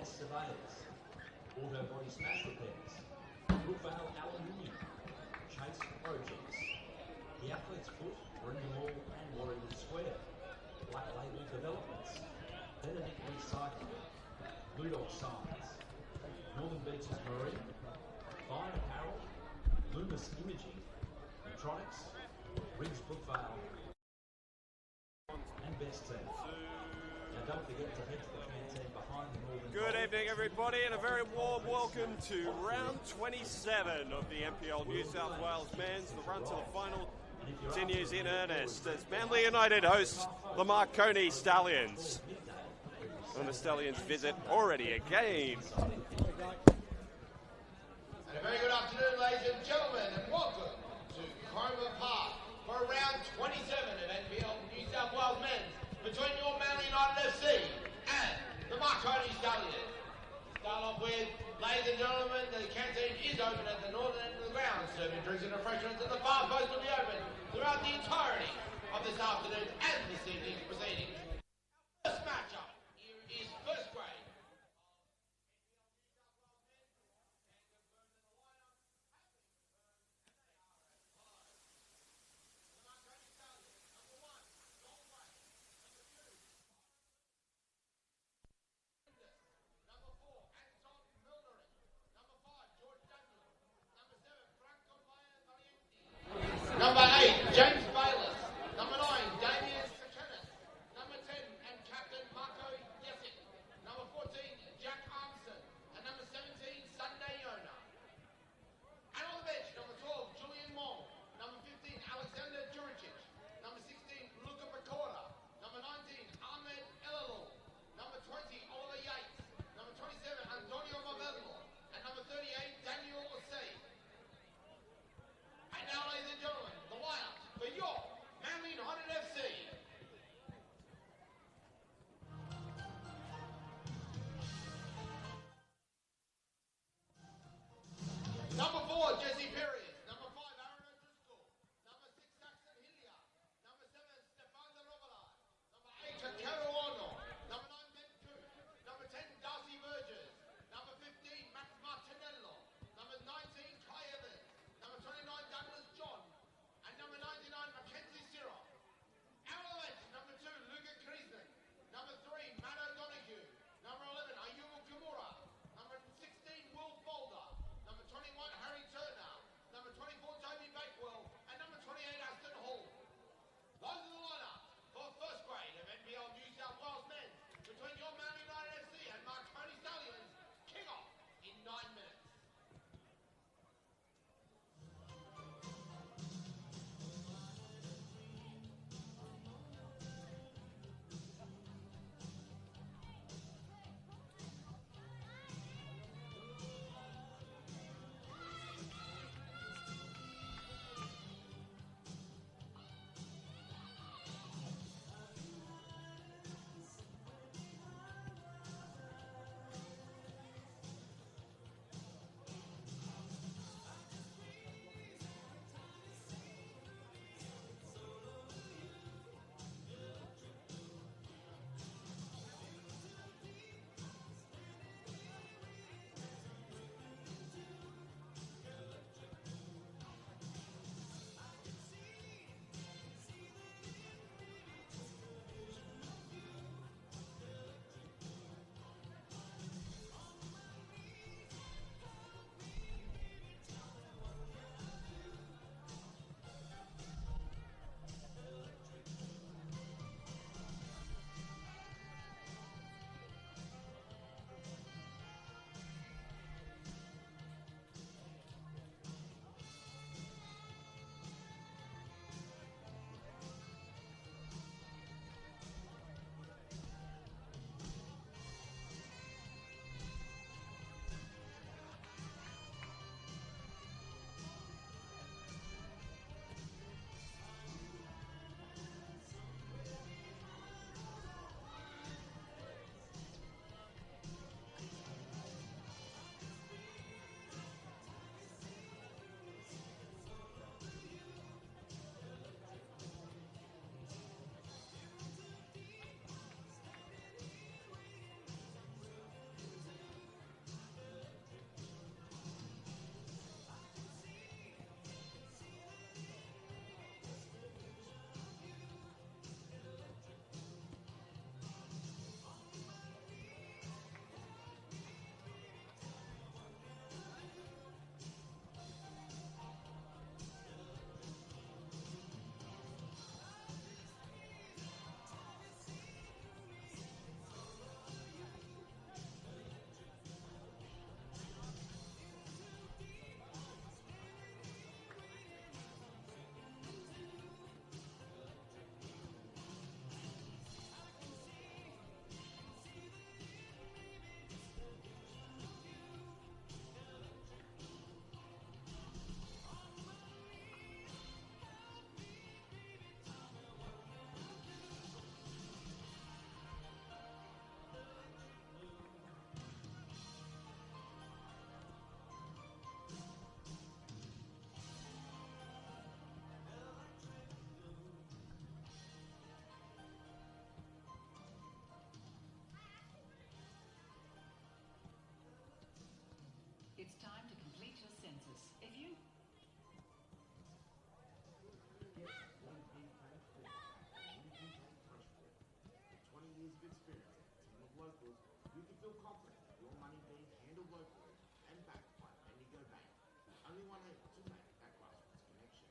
surveyors, auto body smash repairs, Brookvale aluminium, Chase projects, the Athlete's Foot, Brindle Mall and Warrington Square, Black Label Developments, Benedict Recycling, Blue Dog Signs, Northern Beaches Marine, Fine Apparel, Loomis Imaging, Electronics, Riggs Brookvale, and Best Team. Now don't forget to head to the canteen behind the Northern. Good evening, everybody, and a very warm welcome to round 27 of the NPL New South Wales Men's. The run to the final continues in earnest as Manly United hosts the Marconi Stallions. And the Stallions visit already again. And a very good afternoon, ladies and gentlemen, and welcome to Cromer Park for round 27 of NPL New South Wales Men's between your Manly United FC and the Marconi Stallions. Start off with, ladies and gentlemen, the canteen is open at the northern end of the ground, serving drinks and refreshments at the far post will be open throughout the entirety of this afternoon and this evening's proceedings. First matchup here is first grade. Number 8, James Bayless. Number 9, Damien Sachenis. Number It's time to complete your census. If you... Get NPL freshwater. With 20 years of experience and a team of locals, you can feel confident that your money being handled locally and backed by Bendigo Bank. The only one able to make that grassroots connection.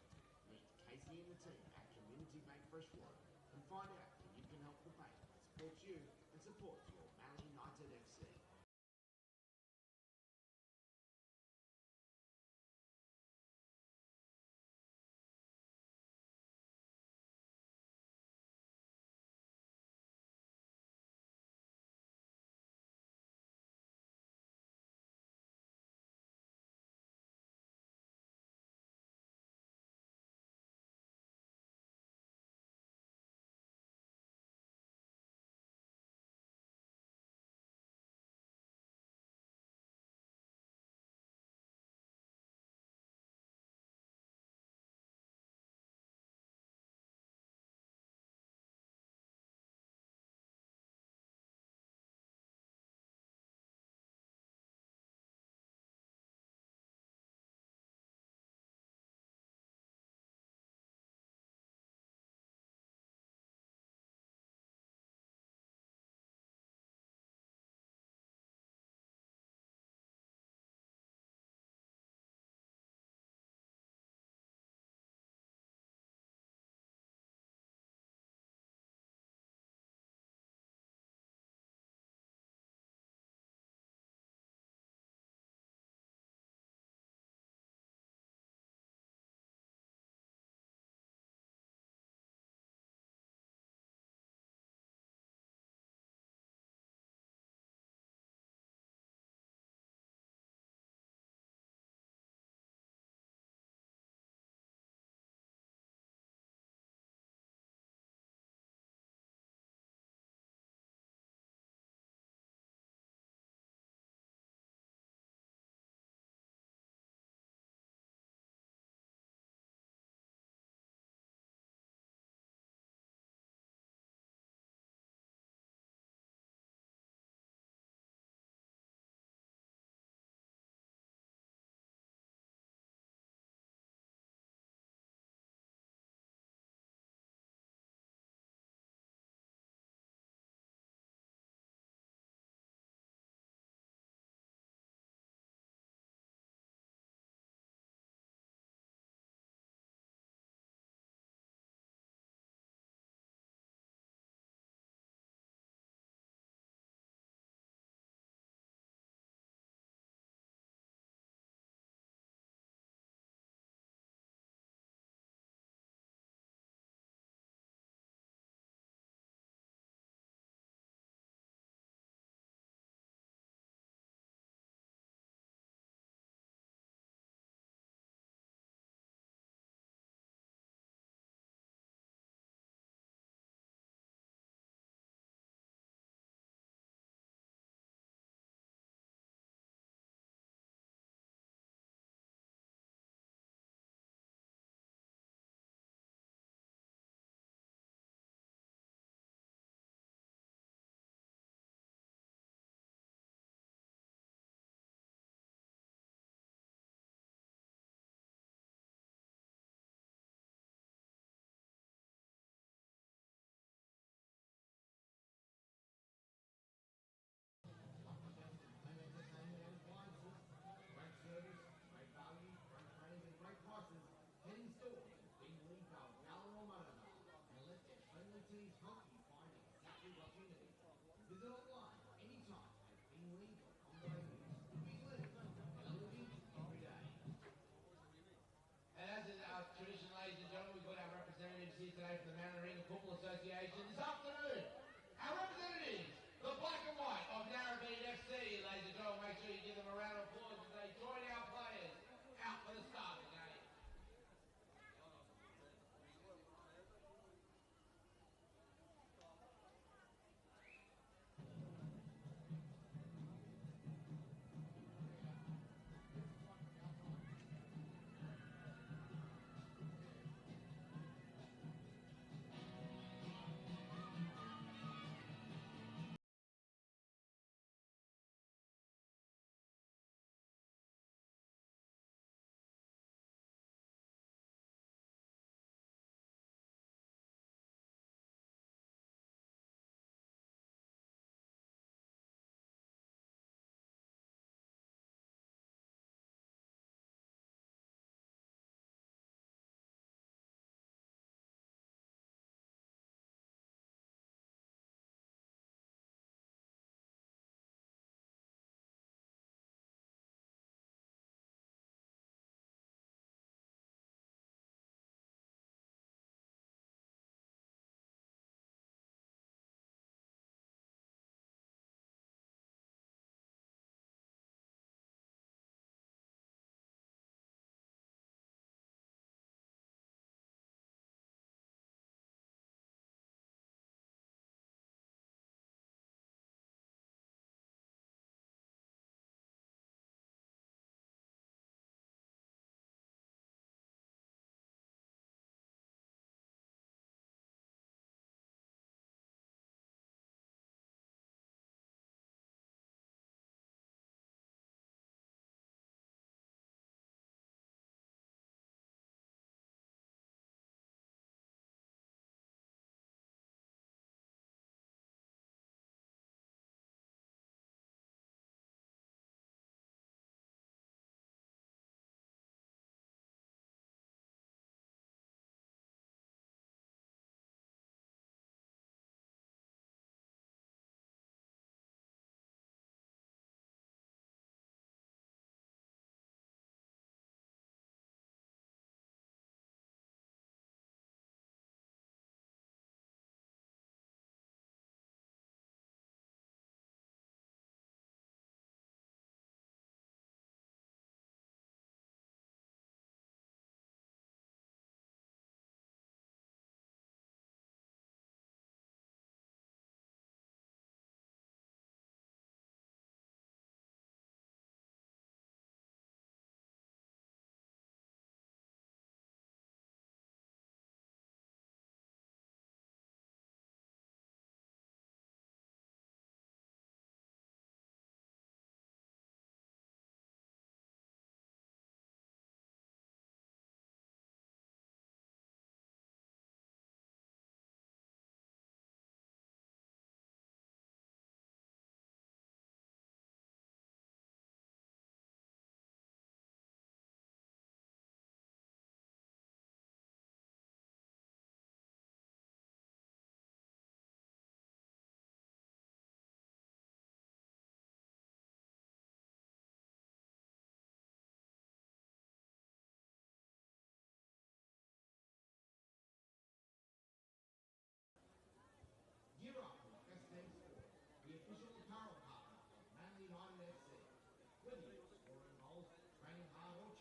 Meet Casey and the team at Community Bank Freshwater and find out how you can help the bank that supports you and supports your Manly United FC.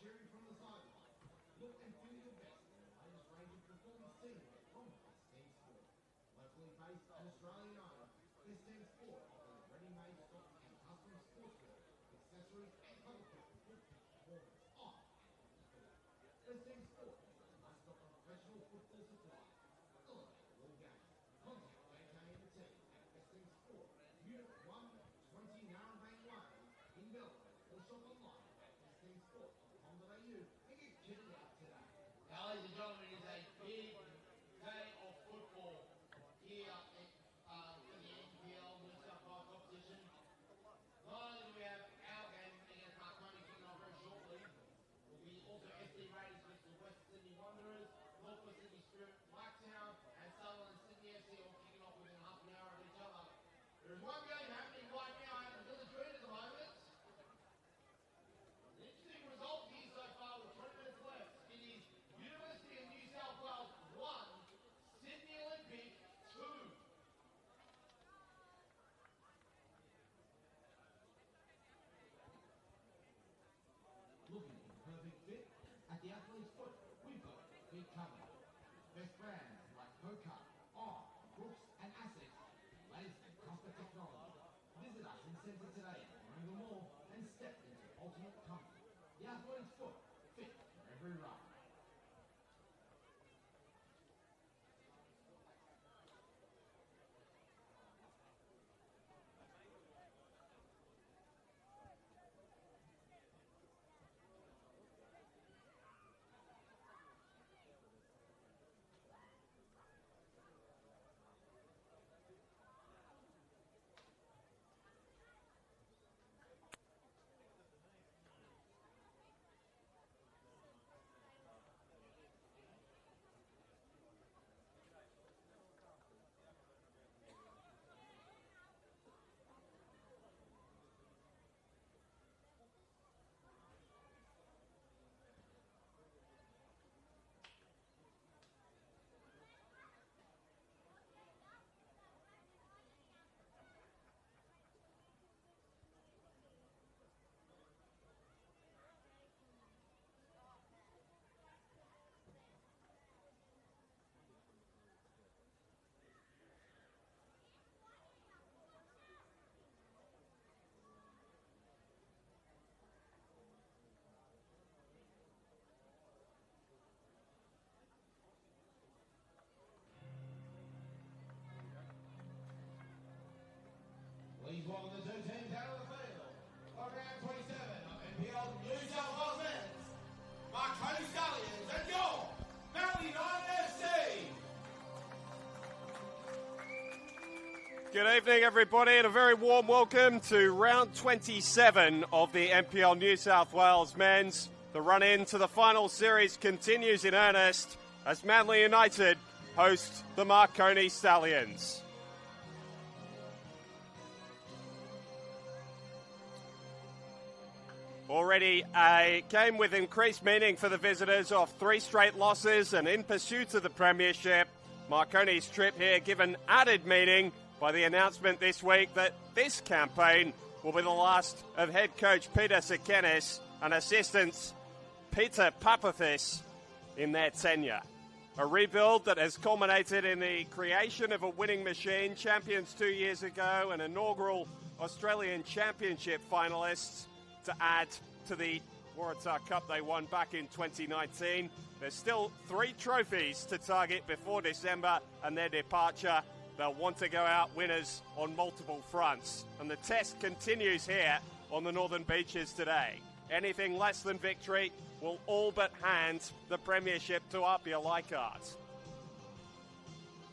cheering from the sideline. Look and feel your best in the latest range of performance team from Best Team Sport. Locally based and Australian owned, Best Team Sport offers ready-made stock and custom sportswear, accessories and club equipment for peak performance on and off the field. Best Team Sport is a one-stop professional football supplier. Elevate all games. Contact JK and the team at Best Team Sport, Unit 120 Narrabang Lane in Melbourne, or shop online at bestteamsport.com.au and get kitted out today. Now, ladies and gentlemen, it is a big day of football here for the NPL New South Wales competition. Not only do we have our game against Marconi kicking off very shortly, will be also SD Raiders versus the West Sydney Wanderers, North West Sydney Spirit, Blacktown, and Sutherland Sydney FC all kicking off within half an hour of each other. There is one game happening right now at the Village Green at the moment. An interesting result here so far with 20 minutes left. It is University of New South Wales 1, Sydney Olympic 2. Looking for perfect fit? At the Athlete's Foot, we've got a fit covered. Best brands like Coca, Brooks and Asics, latest in comfort technology. Visit us in Centre today at Warringah Mall and step into ultimate comfort. The Athlete's Foot, fit for every run. Please welcome the two teams out of the field. On round 27 of NPL New South Wales men's, Marconi Stallions and your Manly United FC. Good evening, everybody, and a very warm welcome to round 27 of the NPL New South Wales men's. The run-in to the final series continues in earnest as Manly United host the Marconi Stallions. Already a game with increased meaning for the visitors of 3 straight losses and in pursuit of the premiership. Marconi's trip here given added meaning by the announcement this week that this campaign will be the last of head coach Peter Sekenis and assistants Peter Papathis in their tenure. A rebuild that has culminated in the creation of a winning machine, champions 2 years ago and inaugural Australian Championship finalists, to add to the Waratah Cup they won back in 2019. There's still 3 trophies to target before December and their departure. They'll want to go out winners on multiple fronts. And the test continues here on the Northern Beaches today. Anything less than victory will all but hand the premiership to Apia Leichhardt.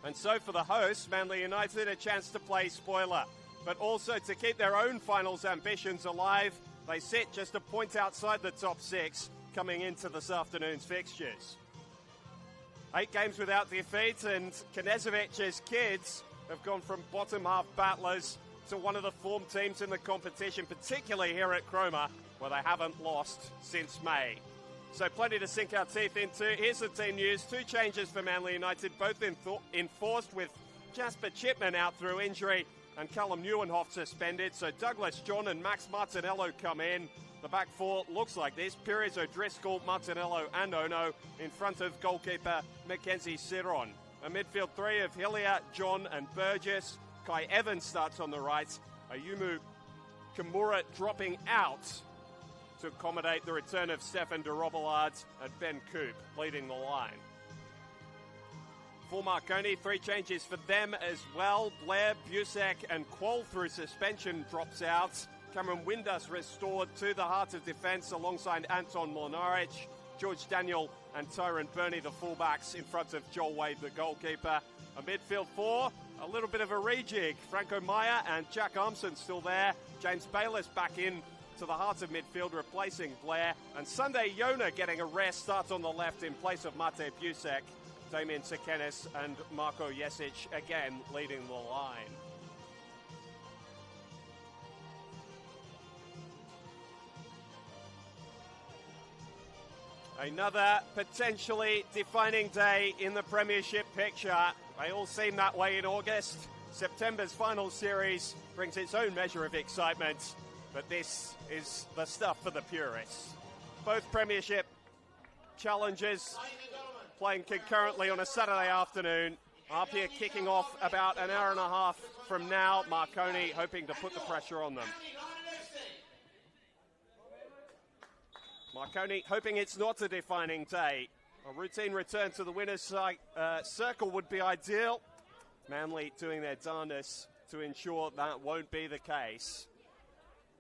And so for the hosts, Manly United, a chance to play spoiler, but also to keep their own finals ambitions alive. They sit just a point outside the top 6 coming into this afternoon's fixtures. 8 games without defeat, and Knezovic's kids have gone from bottom half battlers to one of the form teams in the competition, particularly here at Cromer, where they haven't lost since May. So plenty to sink our teeth into. Here's the team news. 2 changes for Manly United, both enforced with Jasper Chipman out through injury and Callum Neuenhoff suspended. So Douglas John and Max Martinello come in. The back four looks like this. Pires, O'Driscoll, Martinello and Ono in front of goalkeeper Mackenzie Siron. A midfield three of Hillier, John and Burgess. Kai Evans starts on the right. Ayumu Kimura dropping out to accommodate the return of Stefan de Robillard and Ben Coop leading the line. For Marconi, 3 changes for them as well. Blair, Busek and Quoll through suspension drops out. Cameron Windus restored to the heart of defence alongside Anton Molnaric. George Daniel and Tyrone Burney, the fullbacks, in front of Joel Wade, the goalkeeper. A midfield 4, a little bit of a rejig. Franco Maya and Jack Armson still there. James Bayliss back in to the heart of midfield, replacing Blair. And Sunday Yona getting a rest, starts on the left in place of Mate Busek. Damien Sekenis and Marko Jesic again leading the line. Another potentially defining day in the Premiership picture. They all seem that way in August. September's final series brings its own measure of excitement, but this is the stuff for the purists. Both Premiership challenges playing concurrently on a Saturday afternoon. Apia kicking off about an hour and a half from now. Marconi hoping to put the pressure on them. Marconi hoping it's not a defining day. A routine return to the winner's circle would be ideal. Manly doing their darndest to ensure that won't be the case.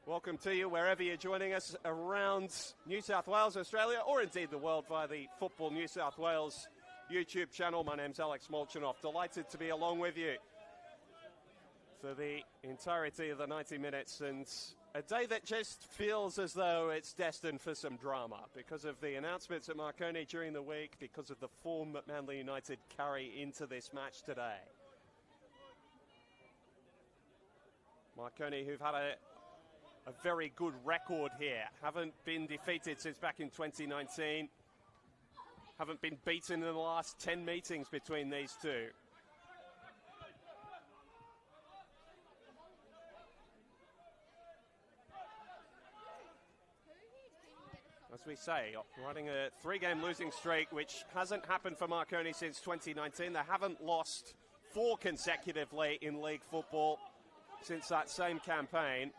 Welcome to you wherever you're joining us around New South Wales, Australia, or indeed the world via the Football New South Wales YouTube channel. My name's Alex Molchanoff. Delighted to be along with you for the entirety of the 90 minutes, and a day that just feels as though it's destined for some drama because of the announcements at Marconi during the week, because of the form that Manly United carry into this match today. Marconi, who've had a very good record here, haven't been defeated since back in 2019, haven't been beaten in the last 10 meetings between these two. As we say, riding a 3-game losing streak, which hasn't happened for Marconi since 2019. They haven't lost 4 consecutively in league football since that same campaign.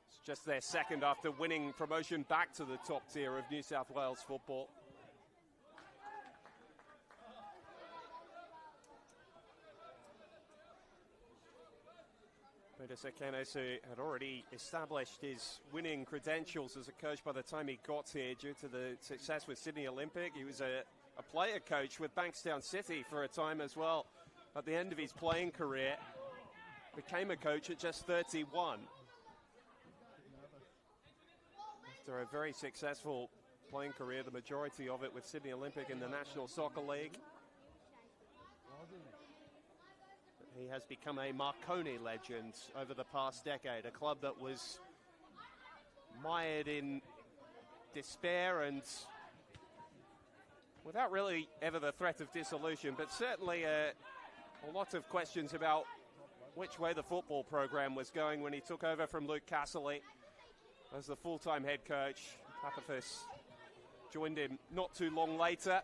It's just their second after winning promotion back to the top tier of New South Wales football. Peter Sekenis, who had already established his winning credentials as a coach by the time he got here due to the success with Sydney Olympic. He was a player coach with Bankstown City for a time as well. At the end of his playing career, became a coach at just 31. After a very successful playing career, the majority of it with Sydney Olympic in the National Soccer League. He has become a Marconi legend over the past decade, a club that was mired in despair and without really ever the threat of dissolution, but certainly a lot of questions about which way the football program was going when he took over from Luke Castley as the full-time head coach. Papathis joined him not too long later.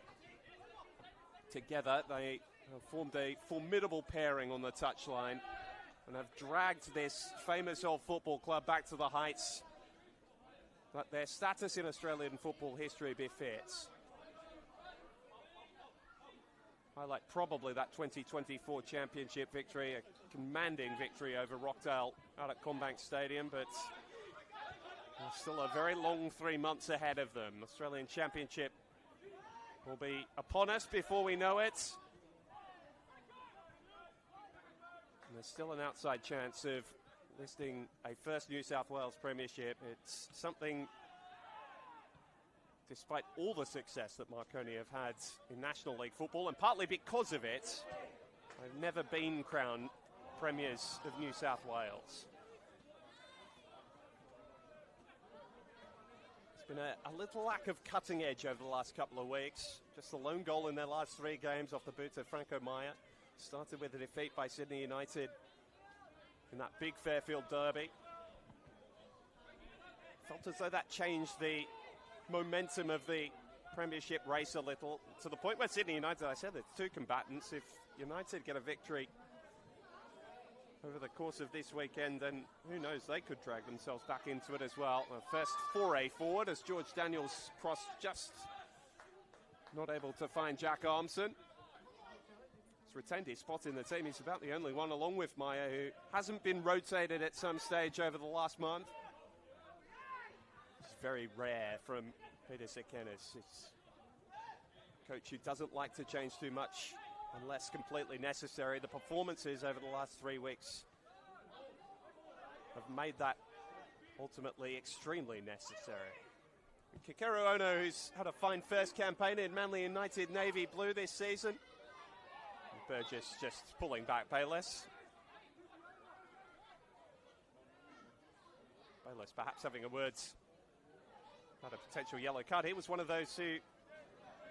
Together, they formed a formidable pairing on the touchline and have dragged this famous old football club back to the heights that their status in Australian football history befits. Highlight probably that 2024 championship victory, a commanding victory over Rockdale out at Combank Stadium, but there's still a very long 3 months ahead of them. Australian Championship will be upon us before we know it. And there's still an outside chance of listing a first New South Wales Premiership. It's something, despite all the success that Marconi have had in National League football, and partly because of it, they've never been crowned Premiers of New South Wales. There's been a little lack of cutting edge over the last couple of weeks. Just a lone goal in their last 3 games off the boot of Franco Maya. Started with a defeat by Sydney United in that big Fairfield derby. Felt felt as though that changed the momentum of the Premiership race a little, to the point where Sydney United, I said there's two combatants. If United get a victory over the course of this weekend, then who knows, they could drag themselves back into it as well. The first foray forward as George Daniels crossed, just not able to find Jack Armson. He's retained his spot in the team. He's about the only one, along with Maya, who hasn't been rotated at some stage over the last month. It's very rare from Peter Sekenis. It's a coach who doesn't like to change too much unless completely necessary. The performances over the last 3 weeks have made that ultimately extremely necessary. Kikeru Ono, who's had a fine first campaign in Manly United Navy Blue this season. And Burgess just pulling back Bayless. Bayless perhaps having a word about a potential yellow card. He was one of those who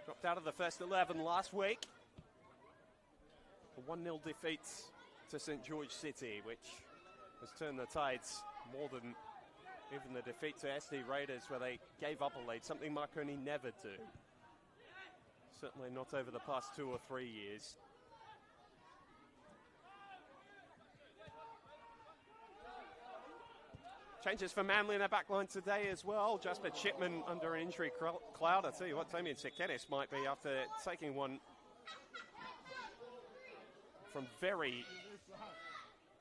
dropped out of the first 11 last week. A 1-0 defeat to St George City, which has turned the tides more than even the defeat to SD Raiders, where they gave up a lead, something Marconi never do. Certainly not over the past 2 or 3 years. Changes for Manly in their back line today as well. Jasper Chipman under an injury cloud. I tell you what, Damien Sekenis might be, after taking one from very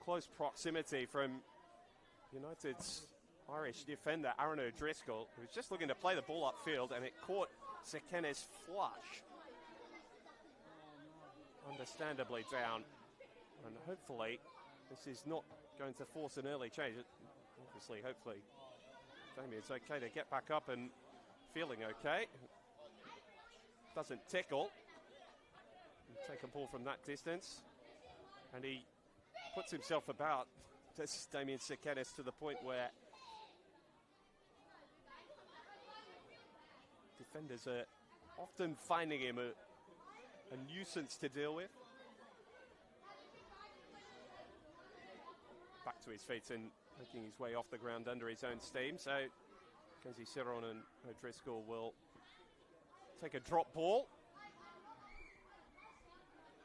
close proximity from United's Irish defender Aaron O'Driscoll, who was just looking to play the ball upfield, and it caught Sekenis flush. Understandably down, and hopefully this is not going to force an early change. Obviously, hopefully Damien's okay to get back up and feeling okay. Doesn't tickle. Take a ball from that distance, and he puts himself about. This is Damien Sekenis to the point where defenders are often finding him a nuisance to deal with. Back to his feet and making his way off the ground under his own steam. So Kenzie Ciron and O'Driscoll will take a drop ball.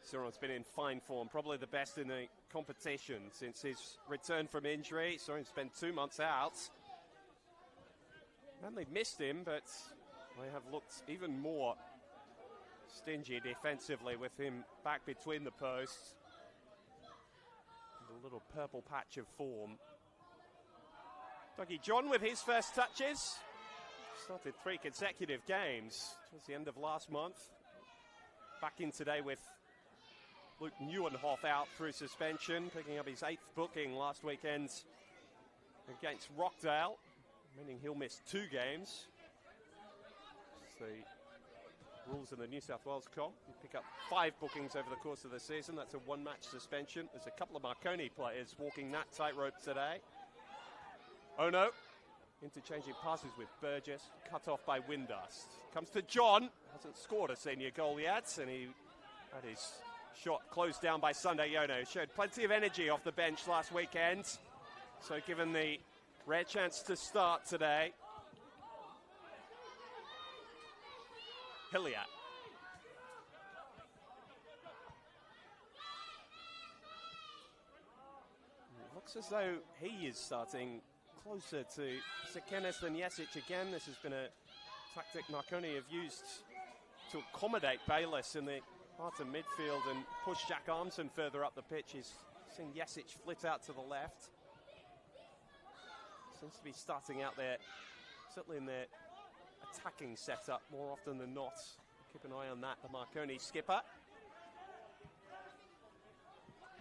Ciron's been in fine form, probably the best in the competition since his return from injury. Saw him spend 2 months out. Manly missed him, but they have looked even more stingy defensively with him back between the posts. A little purple patch of form. Dougie John with his first touches. Started 3 consecutive games towards the end of last month. Back in today with Luke Neuenhoff out through suspension, picking up his 8th booking last weekend against Rockdale, meaning he'll miss 2 games. It's the rules in the New South Wales comp. You pick up 5 bookings over the course of the season. That's a 1-match suspension. There's a couple of Marconi players walking that tightrope today. Oh no, interchanging passes with Burgess, cut off by Windust. Comes to John, hasn't scored a senior goal yet, and he had his shot closed down by Sunday Yono. Showed plenty of energy off the bench last weekend, so given the rare chance to start today, Hilliard. It looks as though he is starting closer to Sekenis than Jesic again. This has been a tactic Marconi have used to accommodate Bayless in the heart of midfield and push Jack Armson further up the pitch. He's seen Jesic flit out to the left. Seems to be starting out there, certainly in their attacking setup more often than not. Keep an eye on that, the Marconi skipper.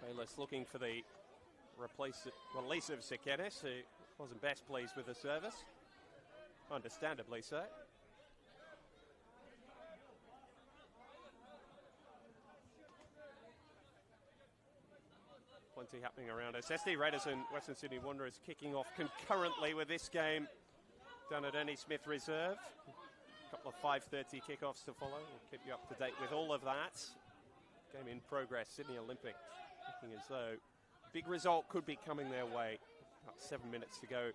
Bayless looking for the release of Sekenis, who wasn't best pleased with the service. Understandably so. Plenty happening around us. SD Raiders and Western Sydney Wanderers kicking off concurrently with this game down at Ernie Smith Reserve. A couple of 5:30 kickoffs to follow. We'll keep you up to date with all of that. Game in progress. Sydney Olympic looking as though a big result could be coming their way. About 7 minutes to go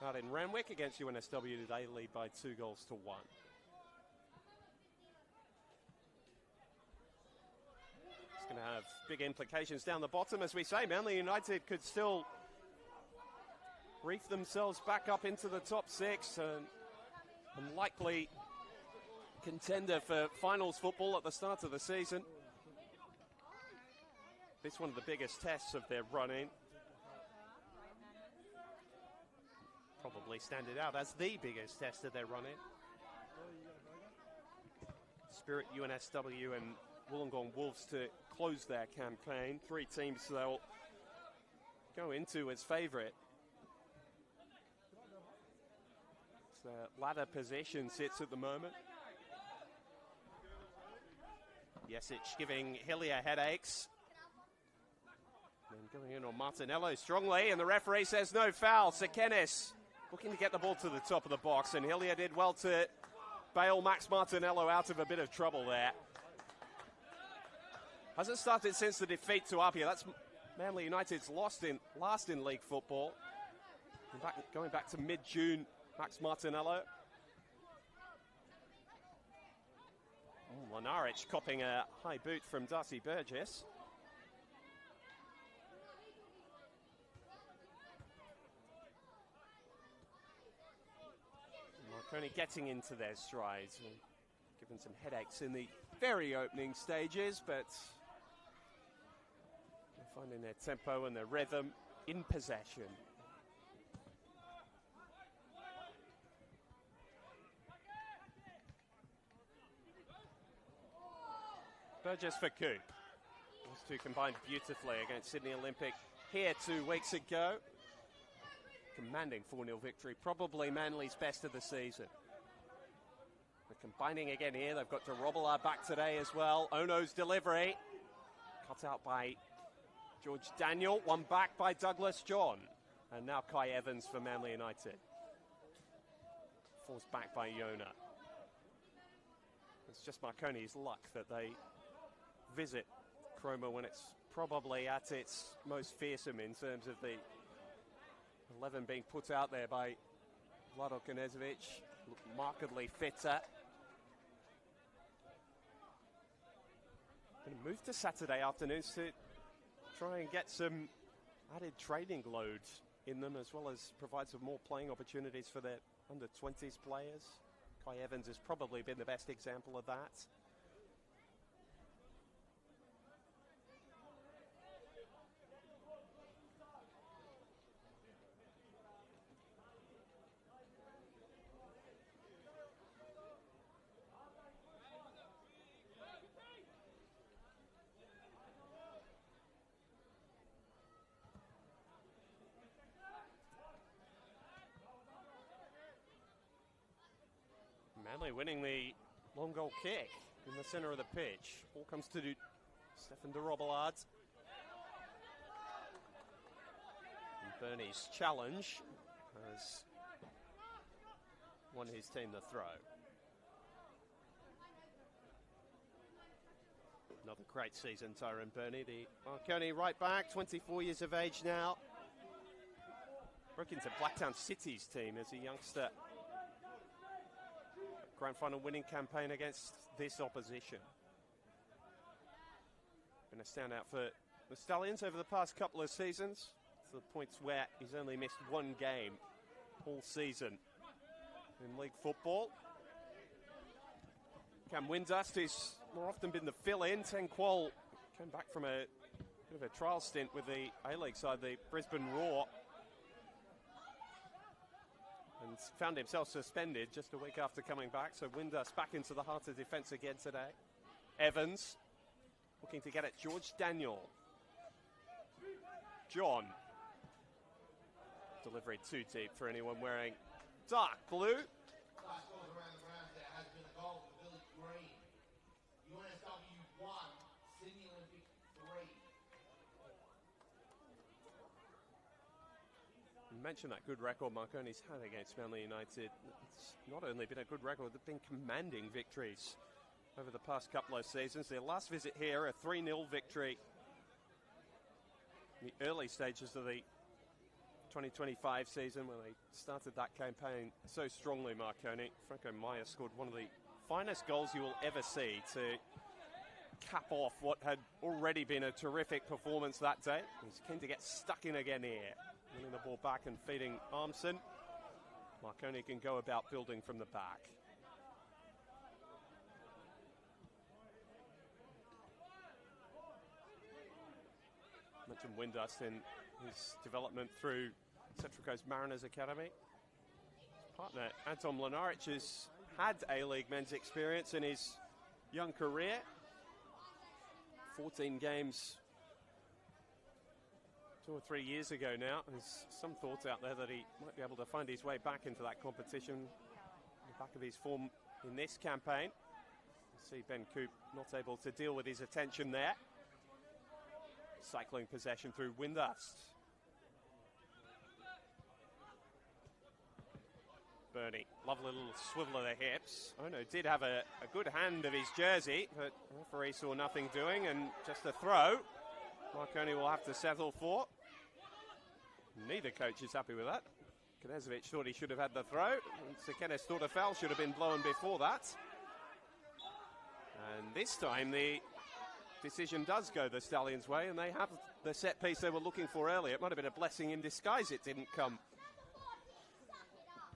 out in Randwick against UNSW. They lead by 2-1. It's going to have big implications down the bottom. As we say, Manly United could still reef themselves back up into the top 6 and unlikely contender for finals football at the start of the season. This one of the biggest tests of their run-in. Probably standing out as the biggest test of their run-in. Spirit, UNSW and Wollongong Wolves to close their campaign. 3 teams they'll go into as favourite. The ladder position sits at the moment. Yesic giving Hillier headaches. And going in on Martinello strongly, and the referee says no foul. Sekenis looking to get the ball to the top of the box, and Hillier did well to bail Max Martinello out of a bit of trouble there. Hasn't started since the defeat to Apia. That's Manly United's last in league football. Going back to mid-June, Max Martinello. Lenaric copping a high boot from Darcy Burgess. Marconi getting into their strides. Given some headaches in the very opening stages, but they're finding their tempo and their rhythm in possession. Burgess for Coop. Those two combined beautifully against Sydney Olympic here 2 weeks ago. Commanding 4-0 victory, probably Manly's best of the season. They're combining again here. They've got Robillard back today as well. Ono's delivery. Cut out by George Daniel. One back by Douglas John. And now Kai Evans for Manly United. Forced back by Yona. It's just Marconi's luck that they visit Cromer when it's probably at its most fearsome in terms of the 11 being put out there by Vlado Knežević, markedly fitter. Going to move to Saturday afternoons to try and get some added training load in them, as well as provide some more playing opportunities for their under-20s players. Kai Evans has probably been the best example of that. Manly winning the long goal kick in the centre of the pitch. Ball comes to Stefan de Robillard. And Bernie's challenge has won his team the throw. Another great season, Tyrone Burney, the Marconi right back, 24 years of age now. Broke into Blacktown City's team as a youngster. Grand final winning campaign against this opposition. Been a standout for the Stallions over the past couple of seasons, to the points where he's only missed 1 game all season in league football. Cam Windust, who's more often been the fill-in. Ten Qual came back from a bit of a trial stint with the A-League side, the Brisbane Roar, and found himself suspended just a week after coming back. So Windust back into the heart of defence again today. Evans looking to get it. George Daniel. John. Delivery too deep for anyone wearing dark blue. Last scores around the grounds, there has been a goal for Village Green. UNSW 1, Sydney Olympic 3. You mentioned that good record Marconi's had against Manly United. It's not only been a good record, they've been commanding victories over the past couple of seasons. Their last visit here, a 3-0 victory in the early stages of the 2025 season when they started that campaign so strongly, Marconi. Franco Maya scored one of the finest goals you will ever see to cap off what had already been a terrific performance that day. He's keen to get stuck in again here. Winning the ball back and feeding Armson. Marconi can go about building from the back. Mentioned Windust in his development through Central Coast Mariners Academy. His partner Anton Mlinaric has had A-League men's experience in his young career. 14 games 2 or 3 years ago now. There's some thoughts out there that he might be able to find his way back into that competition on the back of his form in this campaign. You see Ben Coop not able to deal with his attention there. Cycling possession through Windust. Bernie, lovely little swivel of the hips. Ono did have a good hand of his jersey, but the referee saw nothing doing, and just a throw. Marconi will have to settle for. Neither coach is happy with that. Knezovic thought he should have had the throw. Sekenes thought a foul should have been blown before that. And this time the decision does go the Stallions' way, and they have the set piece they were looking for earlier. It might have been a blessing in disguise it didn't come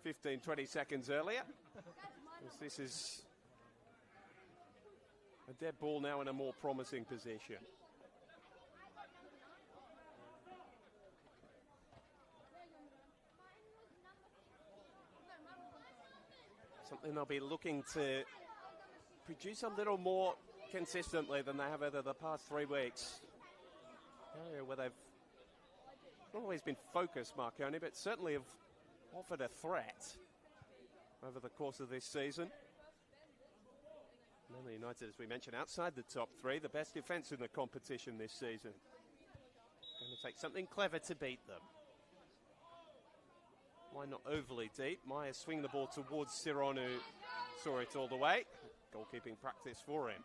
15, 20 seconds earlier. This is a dead ball now in a more promising position. Something they'll be looking to produce a little more consistently than they have over the past 3 weeks. Area where they've not always been focused, Marconi, but certainly have offered a threat over the course of this season. Manly United, as we mentioned, outside the top 3, the best defence in the competition this season. Going to take something clever to beat them. Why not overly deep? Maya swing the ball towards Ciron, who saw it all the way. Goalkeeping practice for him.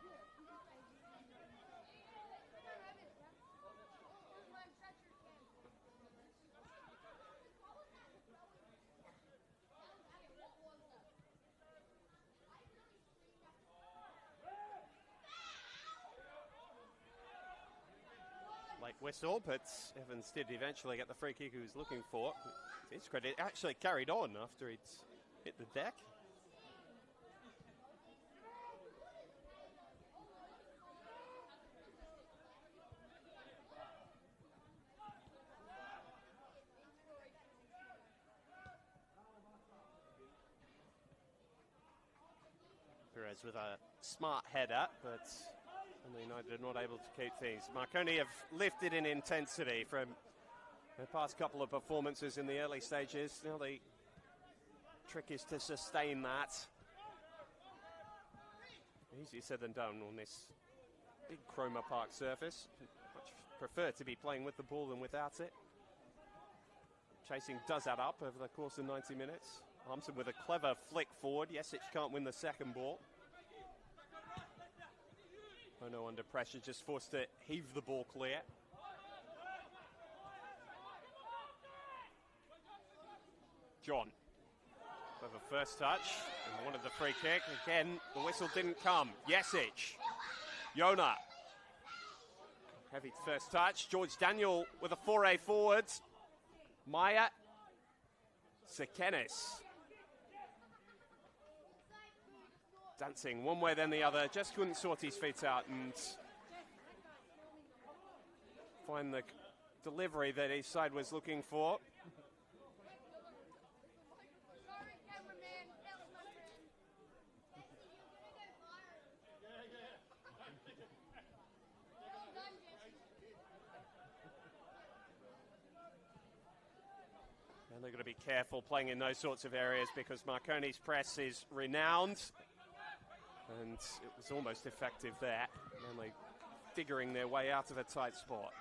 Late whistle, but Evans did eventually get the free kick he was looking for. To his credit, it actually carried on after he'd hit the deck. Perez with a smart header, but United are not able to keep things. Marconi have lifted in intensity from the past couple of performances in the early stages. Now the trick is to sustain that. Easier said than done on this big Cromer Park surface. Much prefer to be playing with the ball than without it. Chasing does add up over the course of 90 minutes. Armson with a clever flick forward. Yesic can't win the second ball. Ono under pressure, just forced to heave the ball clear. John, clever first touch, and wanted the free kick. Again, the whistle didn't come. Yesic, Yona, heavy first touch. George Daniel with a foray forwards. Maya, Sekenes. Dancing one way then the other, just couldn't sort his feet out and find the delivery that his side was looking for. And they're going to be careful playing in those sorts of areas because Marconi's press is renowned. And it was almost effective there, only figuring their way out of a tight spot.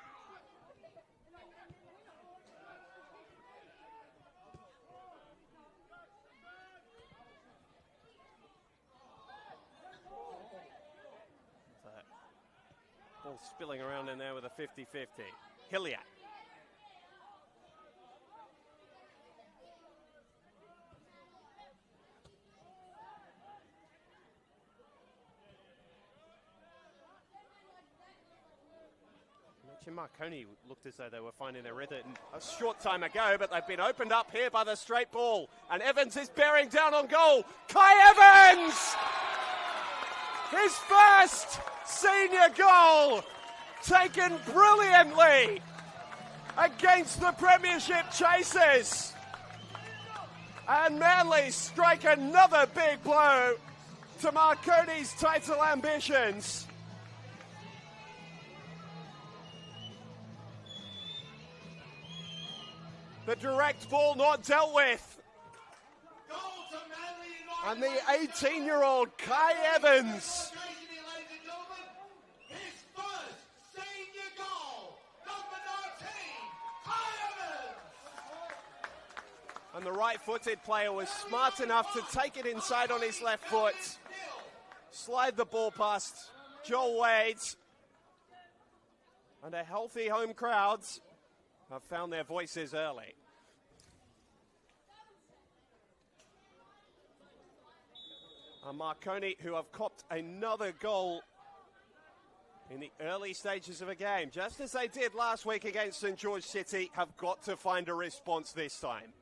Ball spilling around in there with a 50-50. Hilliard. Actually, Marconi looked as though they were finding their rhythm a short time ago, but they've been opened up here by the straight ball. And Evans is bearing down on goal. Kai Evans! His first senior goal, taken brilliantly against the Premiership chasers. And Manly strike another big blow to Marconi's title ambitions. The direct ball not dealt with. Goal to Manly And United. the 18-year-old Kai Evans. Ladies and gentlemen, his first senior goal, number 19, Kai Evans. And the right-footed player was smart enough to take it inside on his left foot. Slide the ball past Joel Wade. And a healthy home crowds have found their voices early. And Marconi, who have copped another goal in the early stages of a game, just as they did last week against St George City, have got to find a response this time.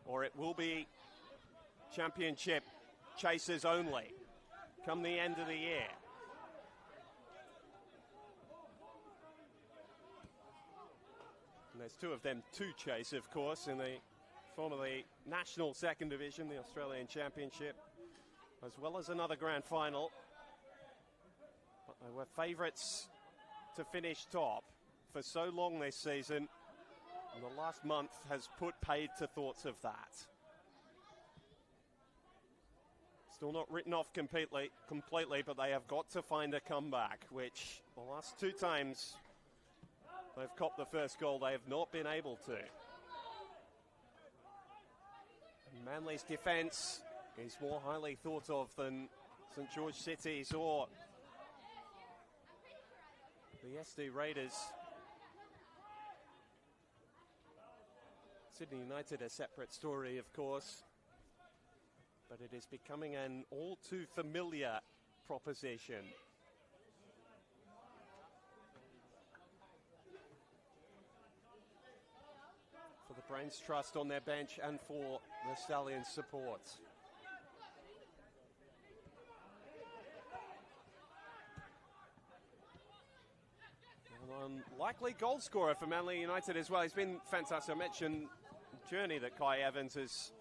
Or it will be championship chasers only come the end of the year. And there's two of them to chase, of course, in the form of the National Second Division, the Australian Championship, as well as another grand final. But they were favourites to finish top for so long this season, and the last month has put paid to thoughts of that. Still not written off completely, but they have got to find a comeback, which the last two times they've copped the first goal, they have not been able to. And Manly's defence is more highly thought of than St George City's or the SD Raiders. Sydney United, a separate story, of course, but it is becoming an all too familiar proposition. For the Brains Trust on their bench and for the Stallions' support. An unlikely goal scorer for Manly United as well. He's been fantastic. I mentioned the journey that Kai Evans has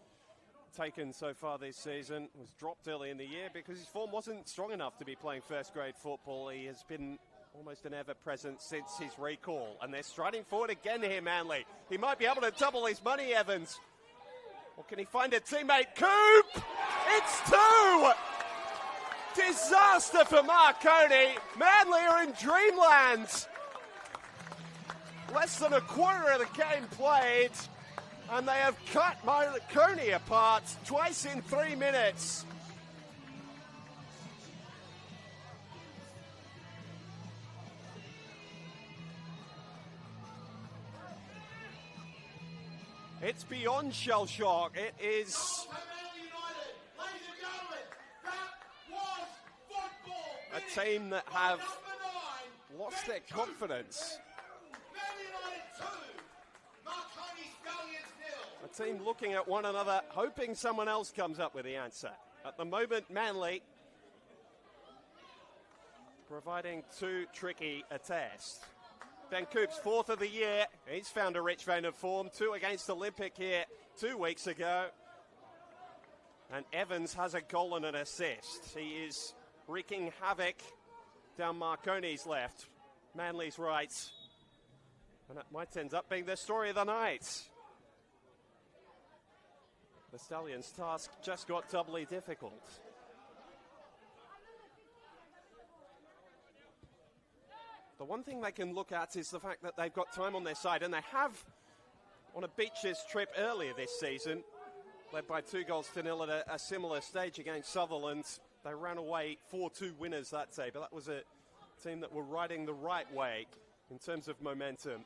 taken so far this season. Was dropped early in the year because his form wasn't strong enough to be playing first-grade football. He has been almost an ever-present since his recall. And they're striding forward again here, Manly. He might be able to double his money, Evans. Or can he find a teammate? Coop! It's two! Disaster for Marconi. Manly are in dreamland. Less than a quarter of the game played, and they have cut Marconi apart twice in 3 minutes. It's beyond shell shock. It is a team that have lost their confidence. A team looking at one another, hoping someone else comes up with the answer. At the moment, Manly providing too tricky a test. Ben Coop's fourth of the year. He's found a rich vein of form. 2 against Olympic here 2 weeks ago. And Evans has a goal and an assist. He is wreaking havoc down Marconi's left, Manly's right. And that might end up being the story of the night. The Stallions' task just got doubly difficult. The one thing they can look at is the fact that they've got time on their side, and they have on a beaches trip earlier this season, led by 2-0 at a similar stage against Sutherland. They ran away 4-2 winners that day, but that was a team that were riding the right way in terms of momentum.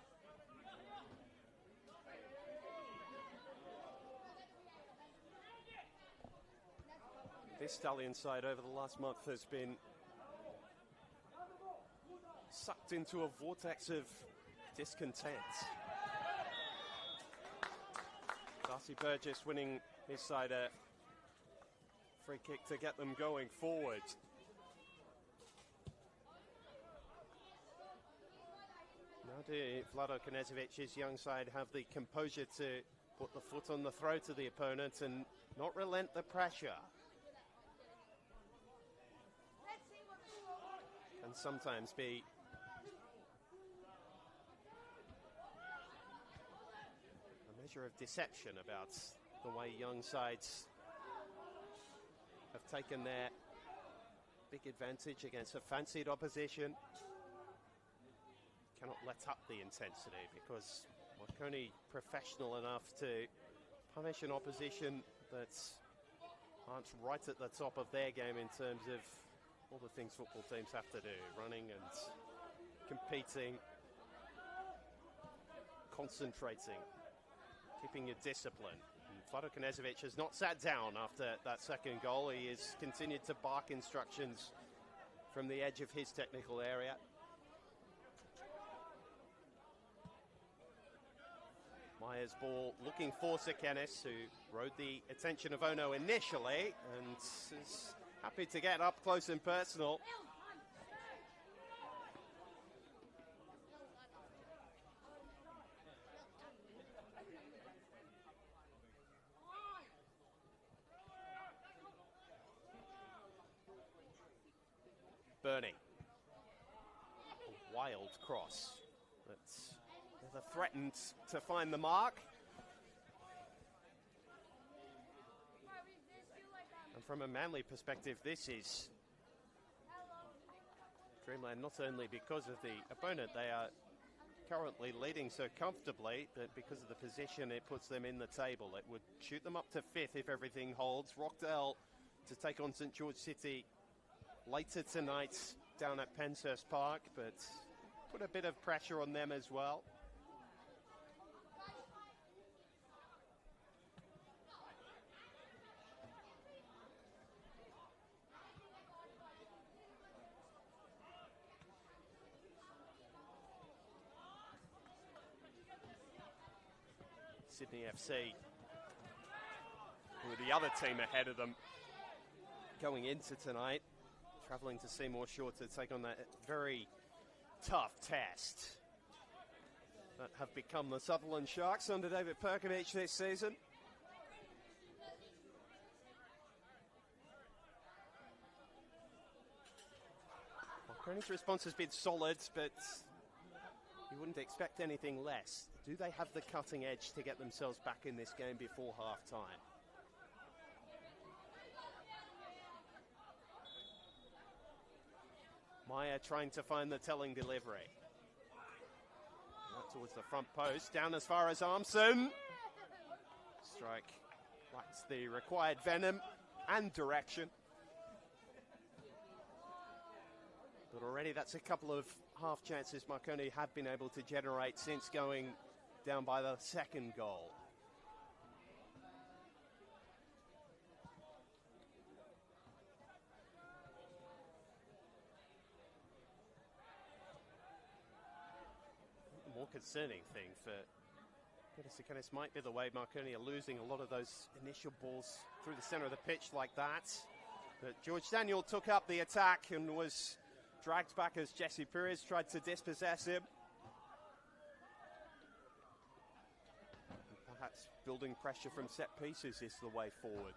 this Stallion side over the last month has been sucked into a vortex of discontent. Darcy Burgess winning his side a free kick to get them going forward. Now do Vlado Knezevic's young side have the composure to put the foot on the throat of the opponent and not relent the pressure? Can sometimes be a measure of deception about the way young sides have taken their big advantage against a fancied opposition. Cannot let up the intensity because Marconi professional enough to punish an opposition that aren't right at the top of their game in terms of all the things football teams have to do: running and competing, concentrating, keeping your discipline. And Vlado Knezevic has not sat down after that second goal. He has continued to bark instructions from the edge of his technical area. Myers' ball looking for Sekenis, who rode the attention of Ono initially and is happy to get up close and personal. Bernie. A wild cross. That's never threatened to find the mark. And from a Manly perspective, this is dreamland not only because of the opponent, they are currently leading so comfortably, but because of the position it puts them in the table. It would shoot them up to 5th if everything holds. Rockdale to take on St George City later tonight down at Penshurst Park, but put a bit of pressure on them as well. Sydney FC, who are the other team ahead of them going into tonight, travelling to Seymour Shore to take on that very tough test that have become the Sutherland Sharks under David Perkovich this season. Marconi's response has been solid, but you wouldn't expect anything less. Do they have the cutting edge to get themselves back in this game before half-time? Meyer trying to find the telling delivery. Right towards the front post, down as far as Armson. Strike lacks the required venom and direction. But already that's a couple of half chances Marconi have been able to generate since going down by the second goal. The more concerning thing for Sekenis might be the way Marconi are losing a lot of those initial balls through the centre of the pitch like that. But George Daniel took up the attack and was dragged back as Jesse Perez tried to dispossess him. And perhaps building pressure from set pieces is the way forward.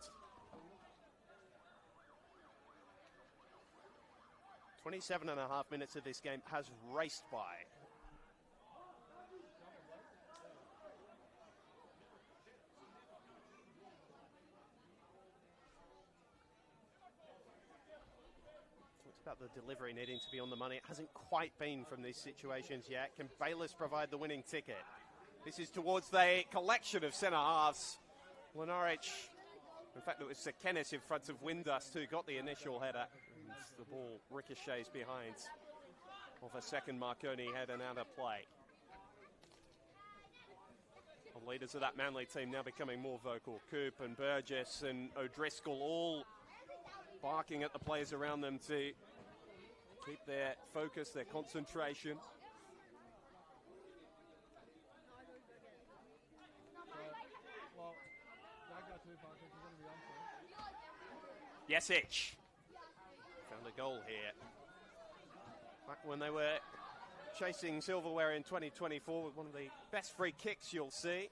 27 and a half minutes of this game has raced by. About the delivery needing to be on the money. It hasn't quite been from these situations yet. Can Bayliss provide the winning ticket? This is towards the collection of centre halves. Lenarich, in fact, it was Sekenis in front of Windust who got the initial header. And the ball ricochets behind of a second Marconi head and out of play. The leaders of that Manly team now becoming more vocal. Coop and Burgess and O'Driscoll all barking at the players around them to keep their focus, their concentration. Jesic found a goal here. Back when they were chasing silverware in 2024 with one of the best free kicks you'll see.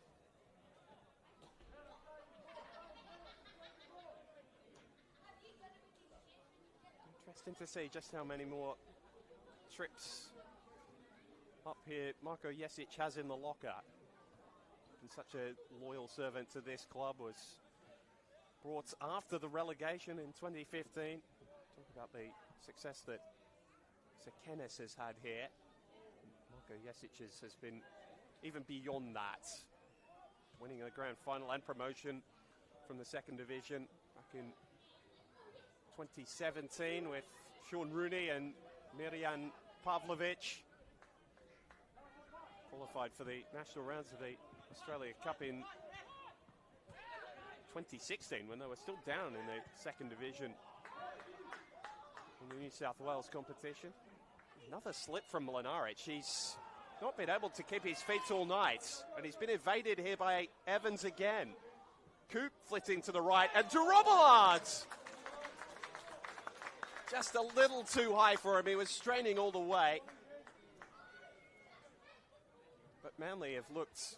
Interesting to see just how many more trips up here Marco Jesic has in the locker. And such a loyal servant to this club, was brought after the relegation in 2015. Talk about the success that Sekenes has had here. Marco Jesic has been even beyond that, winning a grand final and promotion from the second division back in 2017 with Sean Rooney and Mirjan Pavlovic. Qualified for the national rounds of the Australia Cup in 2016 when they were still down in the second division in the New South Wales competition. Another slip from Mlinaric. He's not been able to keep his feet all night, and he's been evaded here by Evans again. Coop flitting to the right, and to Robillard! Just a little too high for him. He was straining all the way. But Manly have looked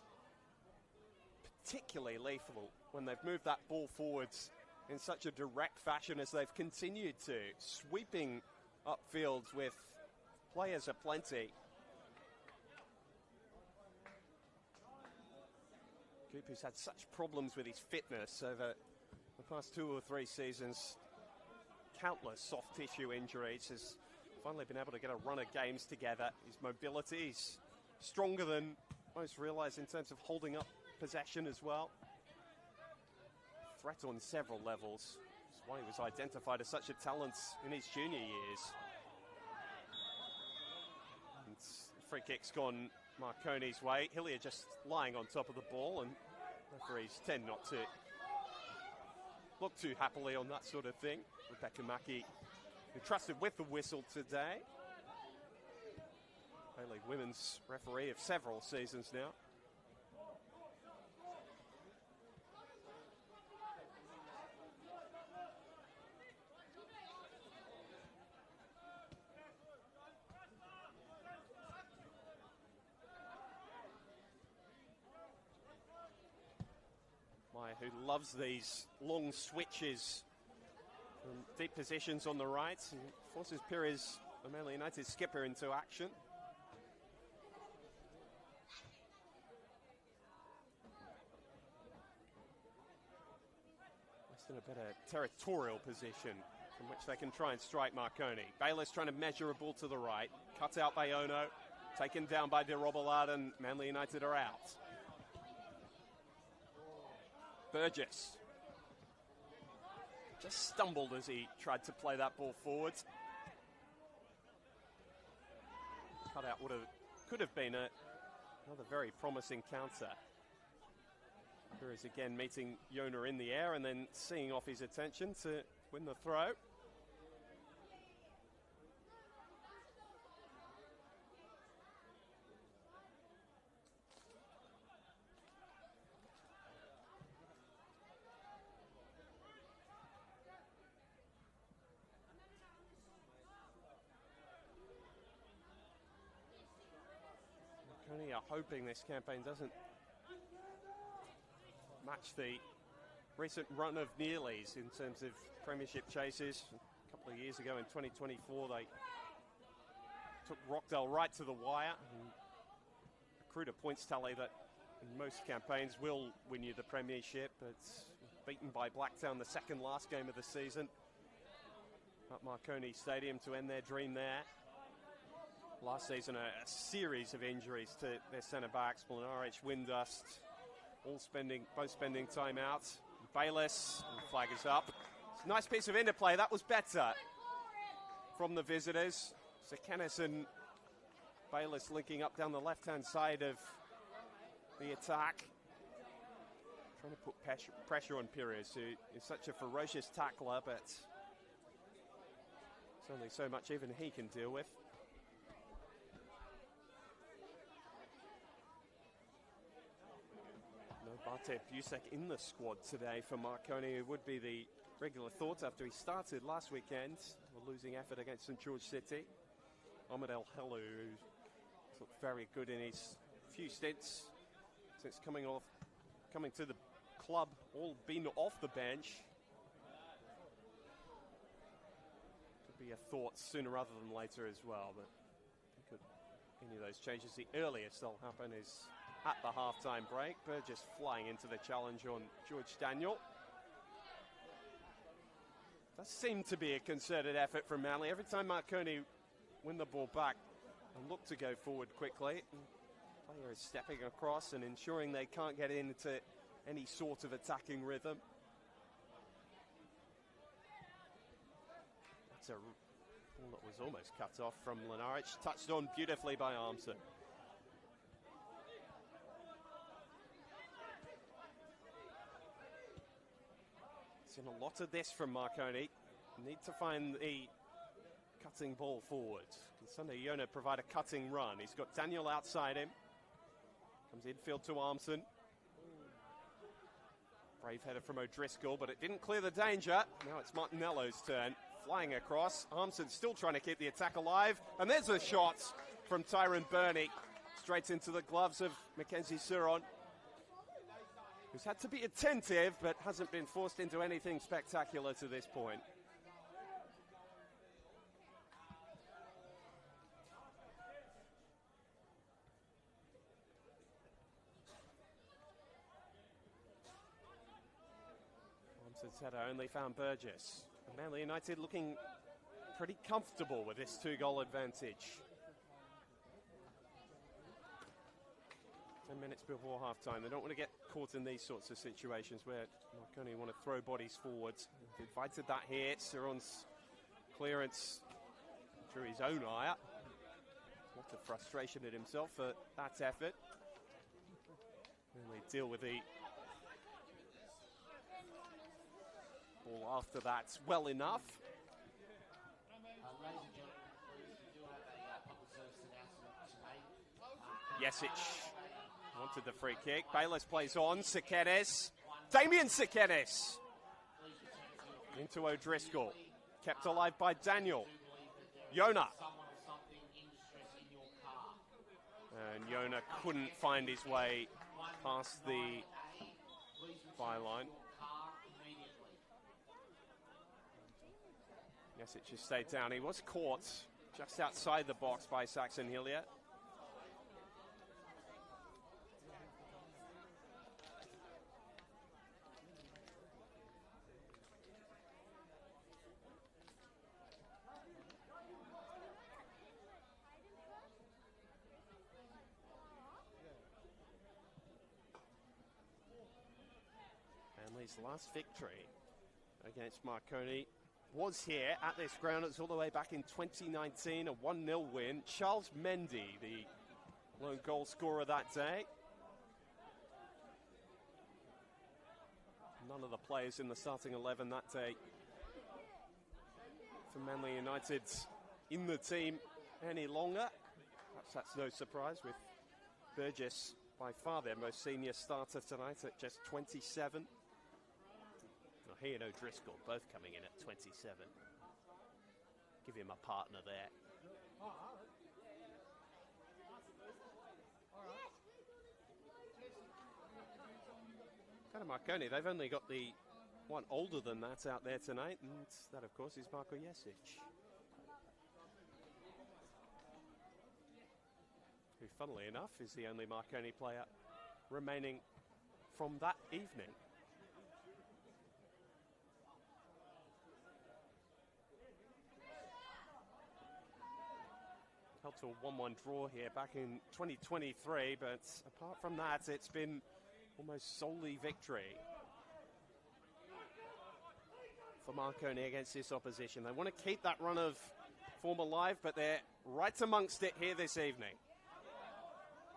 particularly lethal when they've moved that ball forwards in such a direct fashion as they've continued to, sweeping upfield with players aplenty. Coop, who's had such problems with his fitness over the past 2 or 3 seasons, countless soft tissue injuries, has finally been able to get a run of games together. His mobility is stronger than most realise in terms of holding up possession as well. Threat on several levels. That's why he was identified as such a talent in his junior years. And the free kick's gone Marconi's way. Hillier just lying on top of the ball, and referees tend not to look too happily on that sort of thing. Rebecca Mackey, who trusted with the whistle today. Bailey women's referee of several seasons now. Maya, who loves these long switches from deep positions on the right, and forces Pires, the Manly United skipper, into action. West in a better territorial position from which they can try and strike Marconi. Bayliss trying to measure a ball to the right. Cut out by Ono. Taken down by De Robillard, and Manly United are out. Burgess just stumbled as he tried to play that ball forward. Cut out could have been another very promising counter. Here is again meeting Yona in the air and then seeing off his attention to win the throw. Marconi are hoping this campaign doesn't match the recent run of Nearly's in terms of premiership chases. A couple of years ago in 2024, they took Rockdale right to the wire and accrued a points tally that in most campaigns will win you the premiership, but beaten by Blacktown the second last game of the season at Marconi Stadium to end their dream there. Last season, a series of injuries to their centre-backs, Mlinaric, Windust, both spending time out. Bayliss, and flag is up. It's a nice piece of interplay. That was better from the visitors. Sekenes and Bayliss linking up down the left-hand side of the attack. Trying to put pressure on Pires, who is such a ferocious tackler, but There's only so much even he can deal with. No Bartek Busek in the squad today for Marconi, who would be the regular thought after he started last weekend. A losing effort against St George City. Ahmed El Helou, who's looked very good in his few stints since coming to the club, all been off the bench. Could be a thought sooner rather than later as well, but any of those changes, the earliest they'll happen is at the half-time break. Burgess flying into the challenge on George Daniel. Does seem to be a concerted effort from Manly. Every time Marconi win the ball back and look to go forward quickly, the player is stepping across and ensuring they can't get into any sort of attacking rhythm. That's a ball that was almost cut off from Lenaric, touched on beautifully by Armson. Seen a lot of this from Marconi. Need to find the cutting ball forward. Can Sunday Yona provide a cutting run? He's got Daniel outside him. Comes infield to Armson. Brave header from O'Driscoll, but it didn't clear the danger. Now it's Martinello's turn. Flying across. Armson still trying to keep the attack alive. And there's a shot from Tyrone Burney. Straight into the gloves of Mackenzie Suron, who's had to be attentive, but hasn't been forced into anything spectacular to this point. Armson's header only found Burgess. And Manly United looking pretty comfortable with this 2-goal advantage. 10 minutes before half-time. They don't want to get caught in these sorts of situations where Marconi want to throw bodies forwards. They've invited that here. Suron's clearance drew his own eye up. A lot of frustration at himself for that effort. And they deal with the ball after that well enough. Ladies and gentlemen, please, we do have a public service announcement to make. Yesic wanted the free kick. Bayless plays on. Sekenes. Damien Sekenes. Into O'Driscoll. Kept alive by Daniel. Yona. And Yona couldn't find his way past the byline. Yesic just stayed down. He was caught just outside the box by Saxon Hillier. Manly's last victory against Marconi was here at this ground. It was all the way back in 2019, a 1-0 win. Charles Mendy, the lone goal scorer that day. None of the players in the starting 11 that day for Manly United in the team any longer. Perhaps that's no surprise, with Burgess by far their most senior starter tonight at just 27. He and O'Driscoll both coming in at 27. Give him a partner there. Kind of Marconi, they've only got the one older than that out there tonight, and that, of course, is Marko Jesic, who, funnily enough, is the only Marconi player remaining from that evening. Held to a 1-1 draw here back in 2023, but apart from that, it's been almost solely victory for Marconi against this opposition. They want to keep that run of form alive, but they're right amongst it here this evening.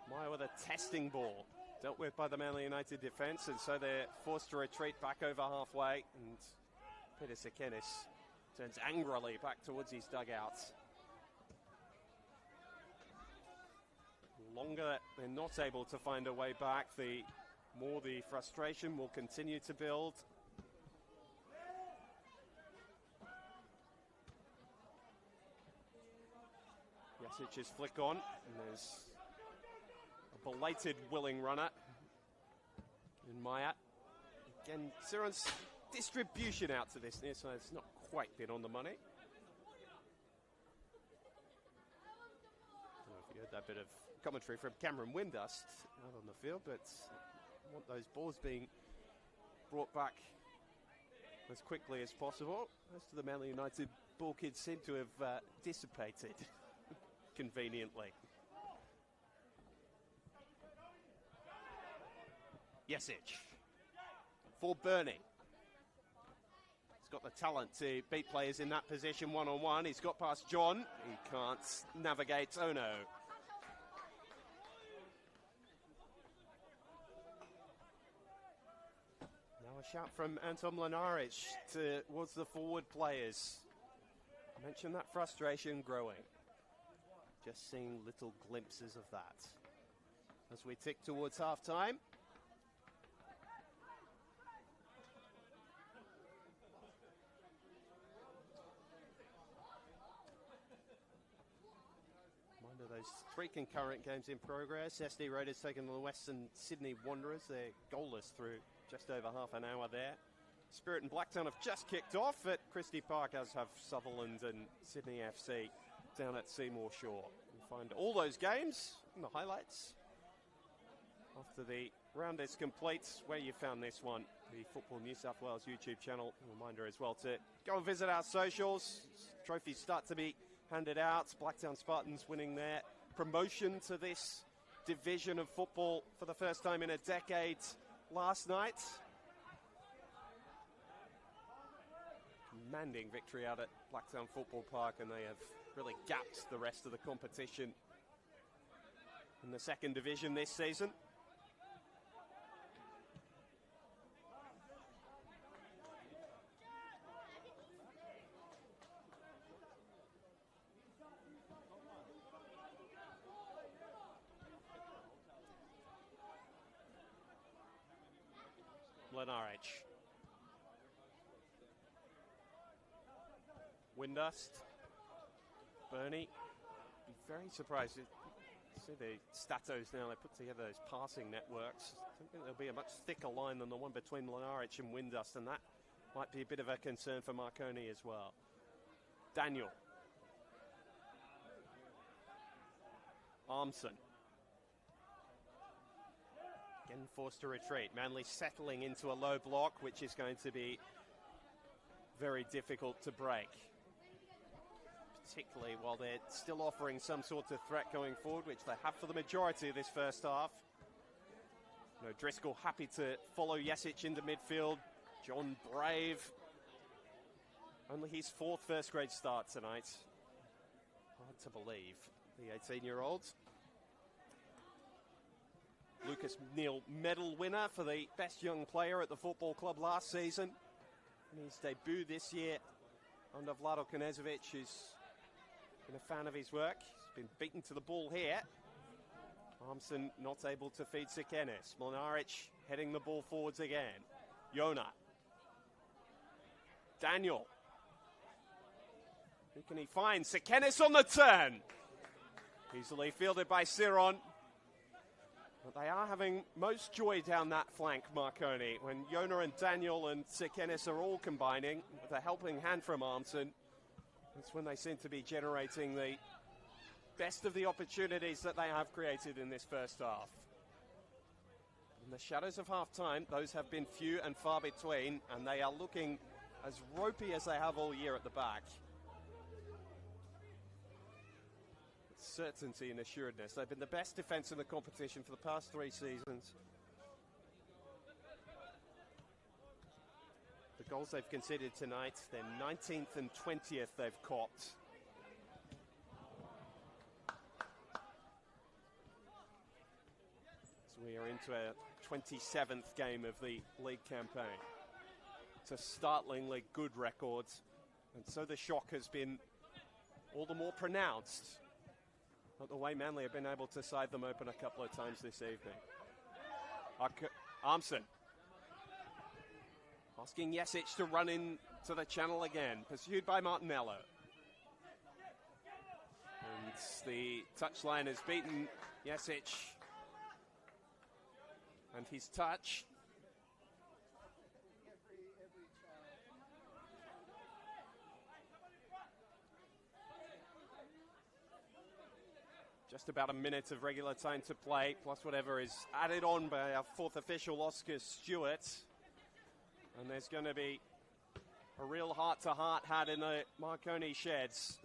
Meyer with a testing ball, dealt with by the Manly United defence, and so they're forced to retreat back over halfway, and Peter Sekenis Turns angrily back towards his dugout. The longer they're not able to find a way back, the more the frustration will continue to build. Jasic's flick on, and there's a belated willing runner in Maya. Again, Siron's distribution out to this near side has not quite been on the money. I don't know if you heard that bit of commentary from Cameron Windust out on the field, but I want those balls being brought back as quickly as possible. Most of the Manly United ball kids seem to have dissipated conveniently. Jasic for Bernie. He's got the talent to beat players in that position one-on-one. He's got past John. He can't navigate. Oh no. Now a shout from Anton Mlinaric towards the forward players. I mentioned that frustration growing. Just seeing little glimpses of that as we tick towards half-time. Those three concurrent games in progress. SD Raiders taking on the Western Sydney Wanderers. They're goalless through just over half an hour there. Spirit and Blacktown have just kicked off at Christie Park, as have Sutherland and Sydney FC down at Seymour Shore. You'll find all those games in the highlights after the round is complete, where you found this one, the Football New South Wales YouTube channel. A reminder as well to go and visit our socials. Trophies start to be handed out. Blacktown Spartans winning their promotion to this division of football for the first time in a decade last night. Commanding victory out at Blacktown Football Park, and they have really gapped the rest of the competition in the second division this season. Mlinaric. Windust. Bernie. Be very surprised to see the statos now. They put together those passing networks. I don't think there'll be a much thicker line than the one between Mlinaric and Windust, and that might be a bit of a concern for Marconi as well. Daniel. Armson. Again forced to retreat. Manly settling into a low block, which is going to be very difficult to break. Particularly while they're still offering some sort of threat going forward, which they have for the majority of this first half. No, Driscoll happy to follow Jasic into midfield. John Brave. Only his fourth first grade start tonight. Hard to believe, the 18-year-old. Lucas Neal medal winner for the best young player at the football club last season. In his debut this year under Vlado Knezovic, who's been a fan of his work. He's been beaten to the ball here. Armson not able to feed Sikenis. Mlinaric heading the ball forwards again. Yona. Daniel. Who can he find? Sikenis on the turn. Easily fielded by Siron. But they are having most joy down that flank, Marconi, when Yona and Daniel and Sikenis are all combining with a helping hand from Armson. That's when they seem to be generating the best of the opportunities that they have created in this first half. In the shadows of half-time, those have been few and far between, and they are looking as ropey as they have all year at the back. Certainty and assuredness. They've been the best defence in the competition for the past 3 seasons. The goals they've conceded tonight, their 19th and 20th they've copped. So we are into a 27th game of the league campaign. It's a startlingly good record And so the shock has been all the more pronounced at the way Manly have been able to side them open a couple of times this evening. Armson asking Jesic to run into the channel again, pursued by Martinello. And the touchline has beaten Jesic. And his touch. Just about a minute of regular time to play, plus whatever is added on by our fourth official, Oscar Stewart. And there's going to be a real heart-to-heart had in the Marconi sheds.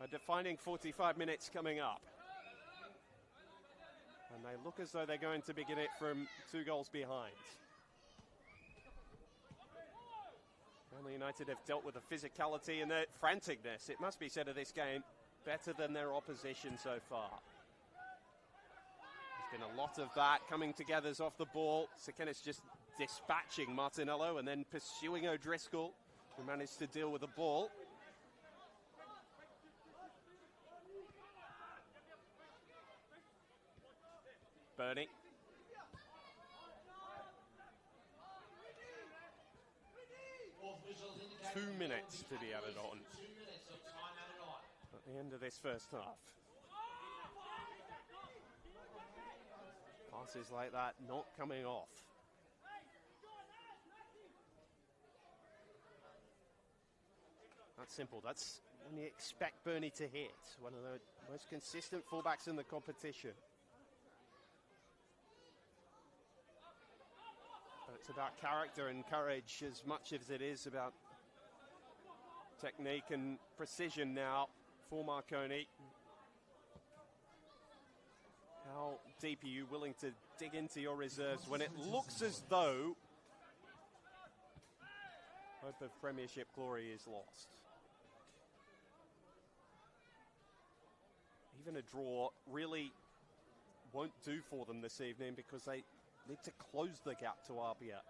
A defining 45 minutes coming up. And they look as though they're going to begin it from 2 goals behind. Manly United have dealt with the physicality and the franticness, it must be said, of this game better than their opposition so far. There's been a lot of that coming together off the ball. Sekenis just dispatching Martinello and then pursuing O'Driscoll, who managed to deal with the ball. Bernie. Two minutes to be added on at the end of this first half. Passes like that not coming off. That's simple. That's when you expect Bernie to hit. One of the most consistent fullbacks in the competition. But it's about character and courage as much as it is about technique and precision now for Marconi. How deep are you willing to dig into your reserves when it looks as though hope of Premiership glory is lost? Even a draw really won't do for them this evening because they need to close the gap to Apia.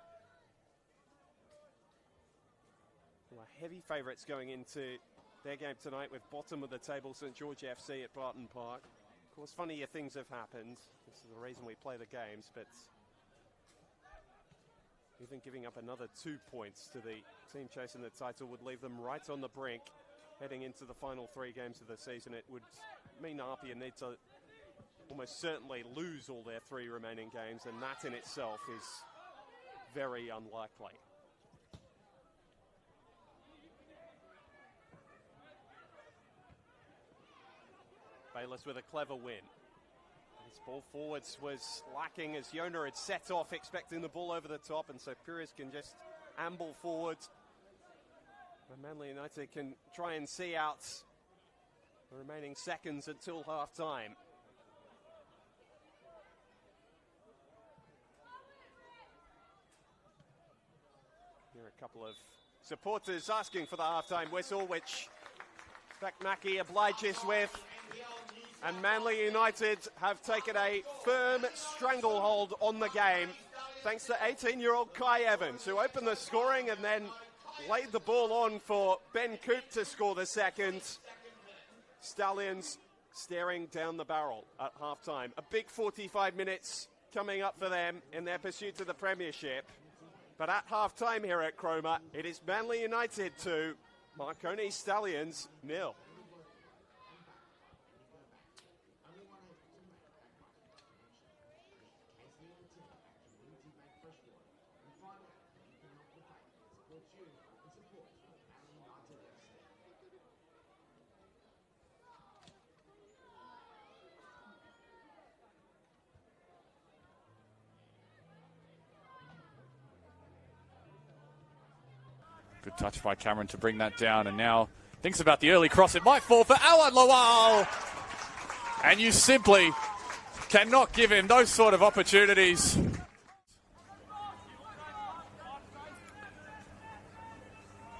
Well, heavy favourites going into their game tonight with bottom of the table St George FC at Barton Park. Of course, funnier things have happened. This is the reason we play the games, but even giving up another 2 points to the team chasing the title would leave them right on the brink heading into the final 3 games of the season. It would mean Apia need to almost certainly lose all their 3 remaining games, and that in itself is very unlikely. Bayless with a clever win. His ball forwards was lacking as Yona had set off expecting the ball over the top, and so Pires can just amble forward. And Manly United can try and see out the remaining seconds until half time. Here are a couple of supporters asking for the half-time whistle, which Mackie obliges with. And Manly United have taken a firm stranglehold on the game, thanks to 18-year-old Kai Evans, who opened the scoring and then laid the ball on for Ben Coop to score the second. Stallions staring down the barrel at half-time. A big 45 minutes coming up for them in their pursuit of the Premiership. But at half-time here at Cromer, it is Manly United 2, Marconi Stallions 0. Good touch by Cameron to bring that down, and now thinks about the early cross. It might fall for Awan Lawal, and you simply cannot give him those sort of opportunities.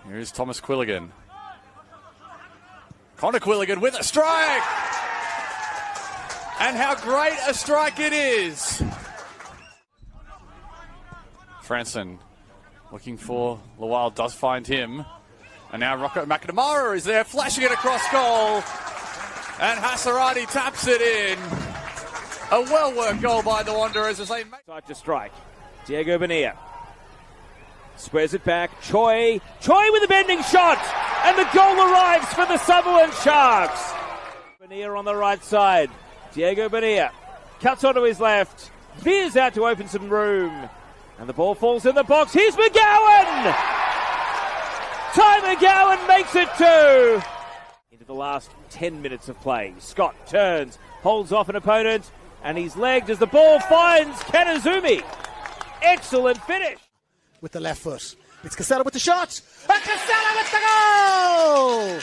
Here is Thomas Quilligan. Connor Quilligan with a strike! And how great a strike it is! Franson Looking for Lawal, does find him. And now Rocco McNamara is there, flashing it across goal. And Hasarati taps it in. A well-worked goal by the Wanderers as they make... Side to strike. Diego Bonilla squares it back. Choi with a bending shot. And the goal arrives for the Sutherland Sharks. Bonilla on the right side. Diego Bonilla cuts onto his left. Veers out to open some room. And the ball falls in the box. Here's McGowan! Ty McGowan makes it 2. Into the last 10 minutes of play. Scott turns, holds off an opponent, and he's legged as the ball finds Kanazumi. Excellent finish. With the left foot. It's Casella with the shot. And Casella with the goal!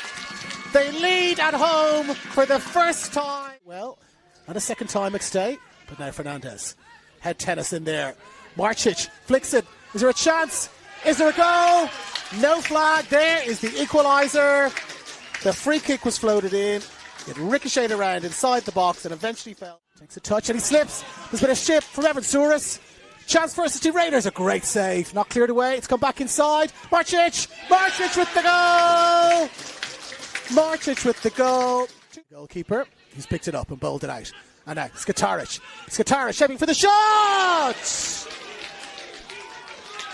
They lead at home for the first time. Well, not a second time McStay, but now Fernandez. Head tennis in there. Marcic flicks it. Is there a chance? Is there a goal? No flag. There is the equaliser. The free kick was floated in. It ricocheted around inside the box and eventually fell. Takes a touch and he slips. There's been a chip from Evan Souris. Chance for us to Raiders. A great save. Not cleared away. It's come back inside. Marcic with the goal. Marcic with the goal. Goalkeeper. He's picked it up and bowled it out. And now Skataric. Skataric shaping for the shot.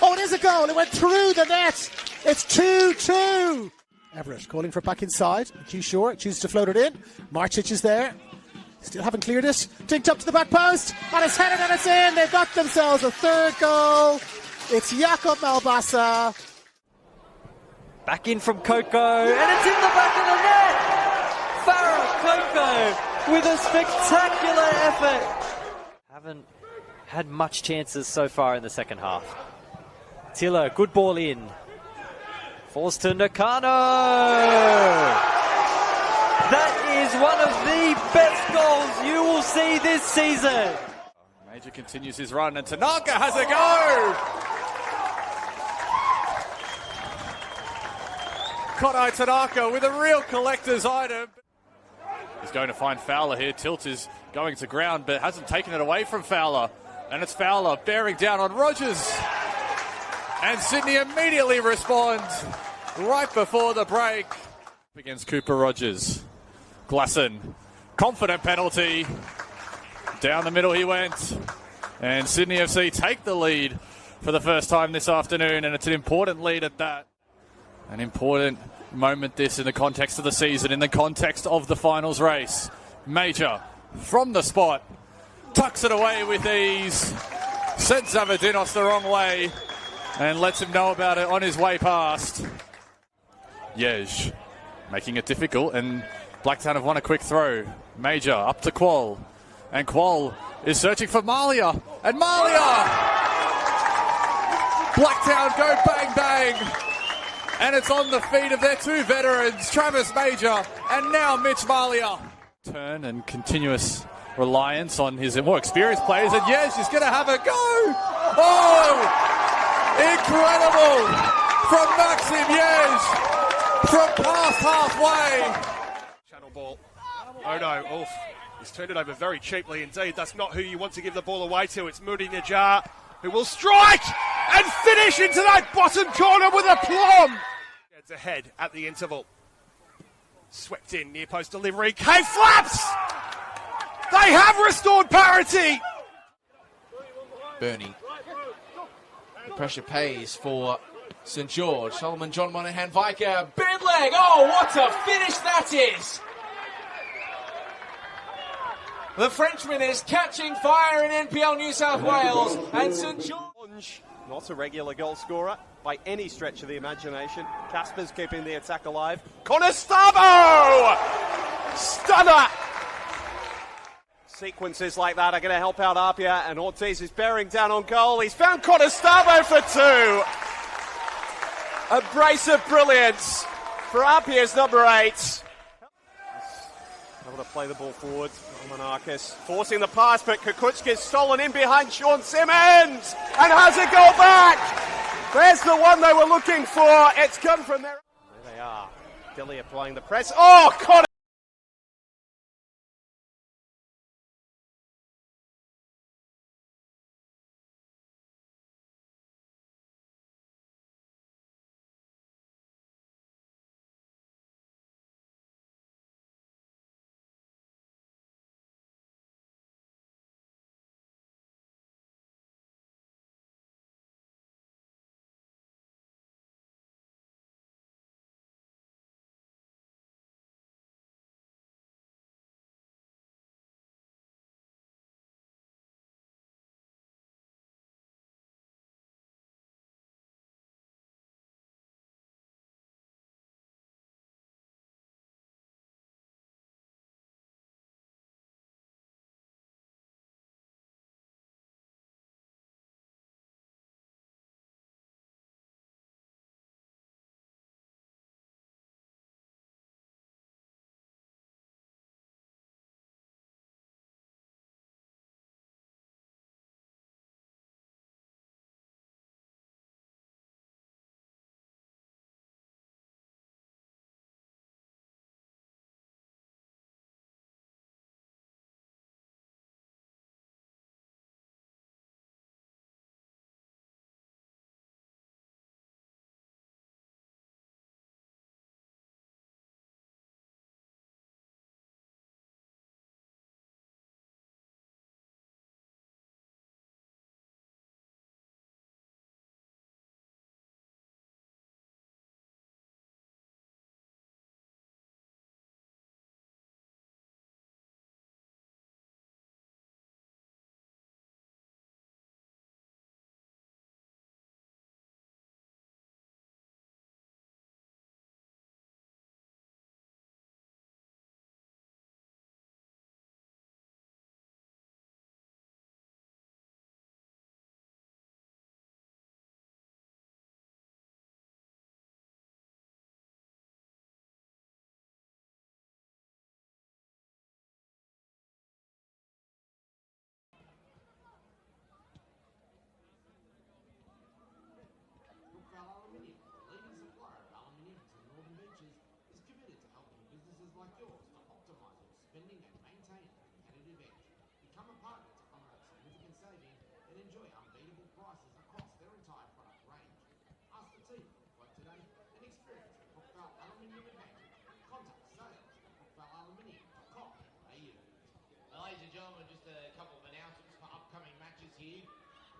Oh, it is a goal. It went through the net. It's 2-2. Everett calling for it back inside. Q Shore chooses to float it in. Marcic is there. Still haven't cleared it. Dinked up to the back post. And it's headed and it's in. They've got themselves a third goal. It's Jakob Malbasa. Back in from Coco. And it's in the back of the net. Farah Coco with a spectacular effort. Haven't had much chances so far in the second half. Tiller, good ball in. Falls to Nakano. That is one of the best goals you will see this season. Major continues his run and Tanaka has a go. Kodai Tanaka with a real collector's item. He's going to find Fowler here. Tilt is going to ground but hasn't taken it away from Fowler. And it's Fowler bearing down on Rogers. And Sydney immediately responds right before the break against Cooper Rogers. Glasson, confident penalty. Down the middle he went. And Sydney FC take the lead for the first time this afternoon, and it's an important lead at that. An important moment this in the context of the season, in the context of the finals race. Major from the spot, tucks it away with ease, sends Zavadinos the wrong way, and lets him know about it on his way past. Yej making it difficult, and Blacktown have won a quick throw. Major up to Qual, and Qual is searching for Malia, and Malia! Blacktown go bang bang, and it's on the feet of their two veterans, Travis Major and now Mitch Malia. Turn and continuous reliance on his more experienced players, and Yej is going to have a go! Oh! Incredible from Maxim Yej from past halfway. Channel ball. Oh no, oof. He's turned it over very cheaply indeed. That's not who you want to give the ball away to. It's Moody Najjar who will strike and finish into that bottom corner with a plum. It's ahead at the interval. Swept in, near post delivery. K-Flaps! They have restored parity! Bernie. The pressure pays for St George. Solomon John Monahan Viker. Bid leg. Oh, what a finish that is! The Frenchman is catching fire in NPL New South Wales. And St George. Not a regular goal scorer by any stretch of the imagination. Casper's keeping the attack alive. Conestabo! Stunner! Sequences like that are going to help out Apia, and Ortiz is bearing down on goal. He's found Conestabo for 2. A brace of brilliance for Apia's number 8. Able to play the ball forward. Monarchis forcing the pass, but Kukuchka's stolen in behind Sean Simmons and has a goal back. There's the one they were looking for. It's come from there. There they are. Dilly applying the press. Oh, Connor!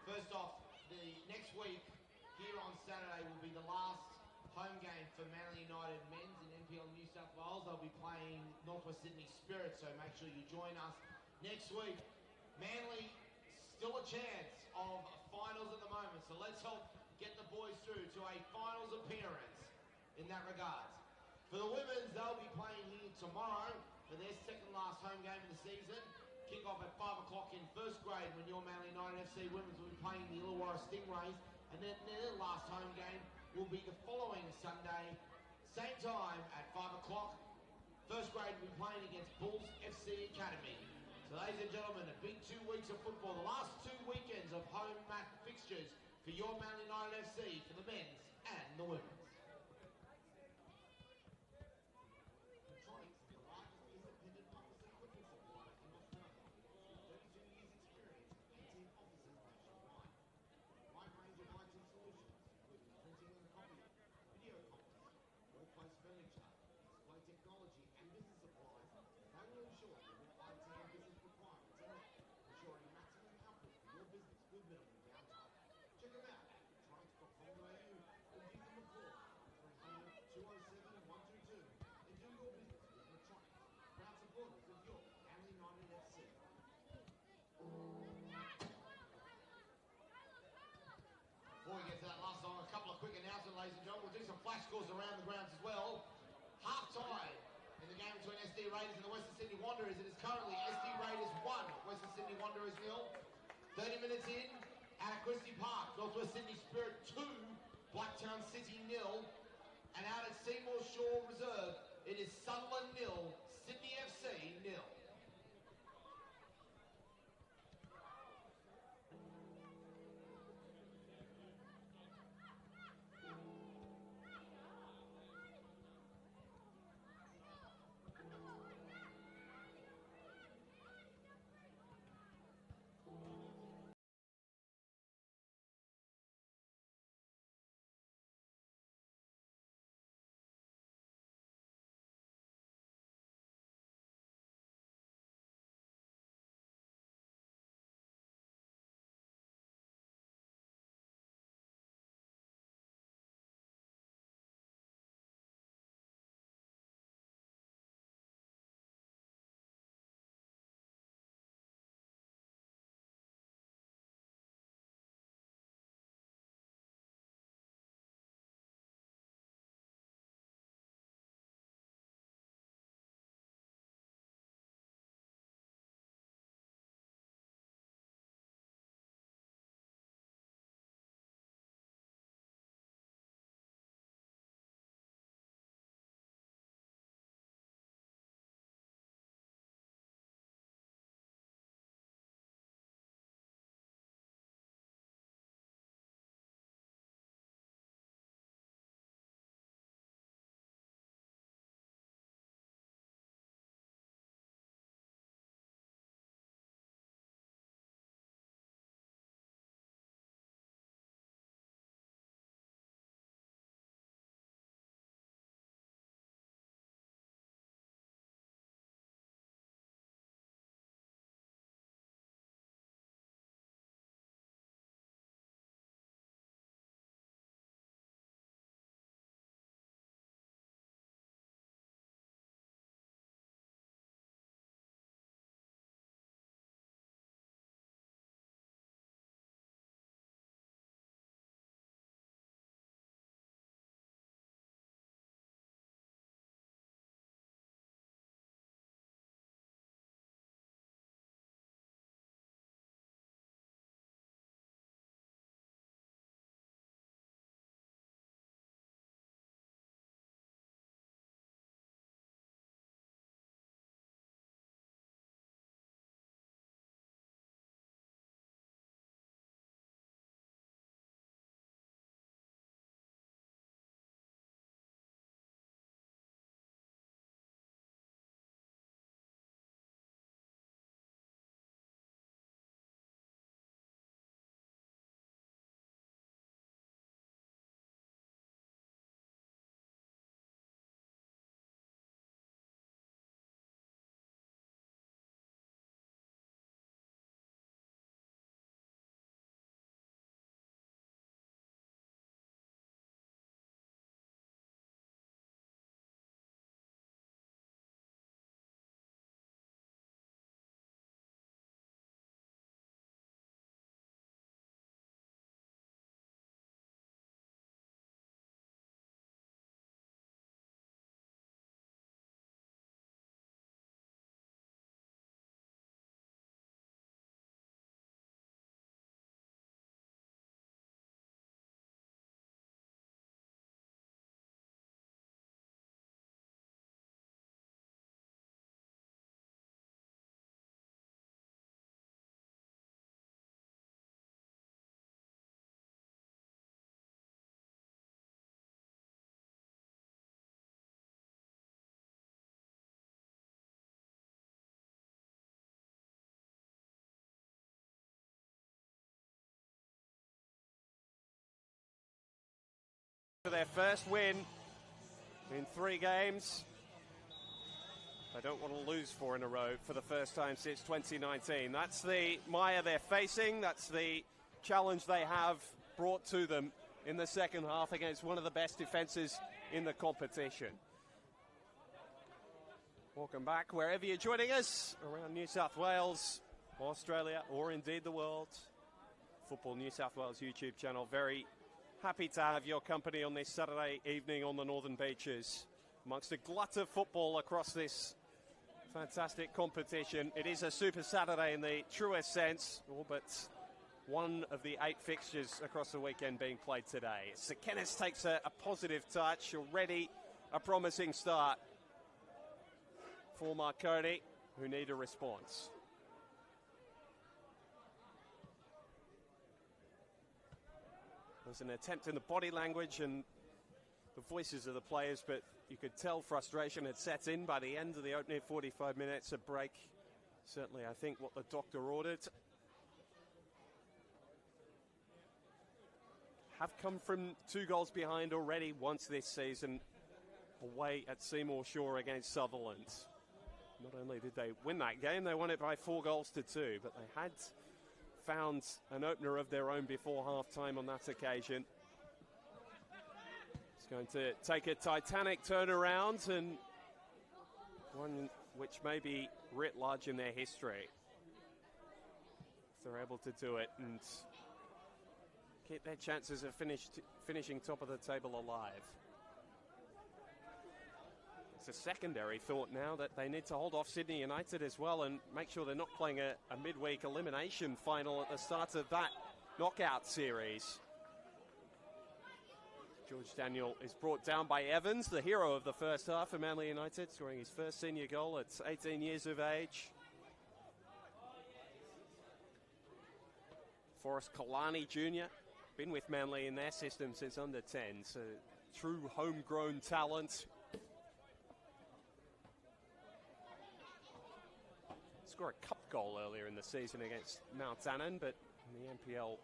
First off, the next week here on Saturday will be the last home game for Manly United men's in NPL New South Wales. They'll be playing Northwest Sydney Spirit, so make sure you join us next week. Manly, still a chance of finals at the moment, so let's help get the boys through to a finals appearance in that regard. For the women's, they'll be playing here tomorrow for their second last home game of the season. Kick off at 5 o'clock in first grade when your Manly United FC women's will be playing the Illawarra Stingrays, and then their last home game will be the following Sunday, same time at 5 o'clock. First grade will be playing against Bulls FC Academy. So ladies and gentlemen, a big 2 weeks of football, the last 2 weekends of home match fixtures for your Manly United FC for the men's and the women's. Furniture, display technology and business supplies, they will ensure that your IT and business requirements are met, ensuring maximum comfort for your business with minimal downtime. Check them out at electronics.com.au or give them a call 300 207 122 and do your business with Electronics, proud supporters of your Manly United FC. Before we get to that last song, a couple of quick announcements, ladies and gentlemen. We'll do some flash scores around the grounds as well. Half time in the game between SD Raiders and the Western Sydney Wanderers. It is currently SD Raiders 1, Western Sydney Wanderers 0. 30 minutes in at Christie Park, Northwest Sydney Spirit 2, Blacktown City 0. And out at Seymour Shore Reserve, it is Sutherland 0, Sydney FC 0. For their first win in 3 games. They don't want to lose 4 in a row for the first time since 2019. That's the mire they're facing. That's the challenge they have brought to them in the second half against one of the best defences in the competition. Welcome back wherever you're joining us around New South Wales, Australia, or indeed the world. Football New South Wales YouTube channel. Very happy to have your company on this Saturday evening on the Northern Beaches. Amongst a glut of football across this fantastic competition. It is a Super Saturday in the truest sense, all but one of the 8 fixtures across the weekend being played today. Sir Kenneth takes a positive touch, already a promising start for Marconi, who need a response. There's an attempt in the body language and the voices of the players, but you could tell frustration had set in by the end of the opening 45 minutes. A break, certainly I think what the doctor ordered. Have come from 2 goals behind already once this season, away at Seymour Shore against Sutherland. Not only did they win that game, they won it by 4 goals to 2, but they had found an opener of their own before half-time on that occasion. It's going to take a titanic turnaround, and one which may be writ large in their history, if they're able to do it and keep their chances of finishing top of the table alive. It's a secondary thought now that they need to hold off Sydney United as well and make sure they're not playing a midweek elimination final at the start of that knockout series. George Daniel is brought down by Evans, the hero of the first half for Manly United, scoring his first senior goal at 18 years of age. Forrest Kalani Jr., been with Manly in their system since under 10, so true homegrown talent. Scored a cup goal earlier in the season against Mount Annan, but in the NPL,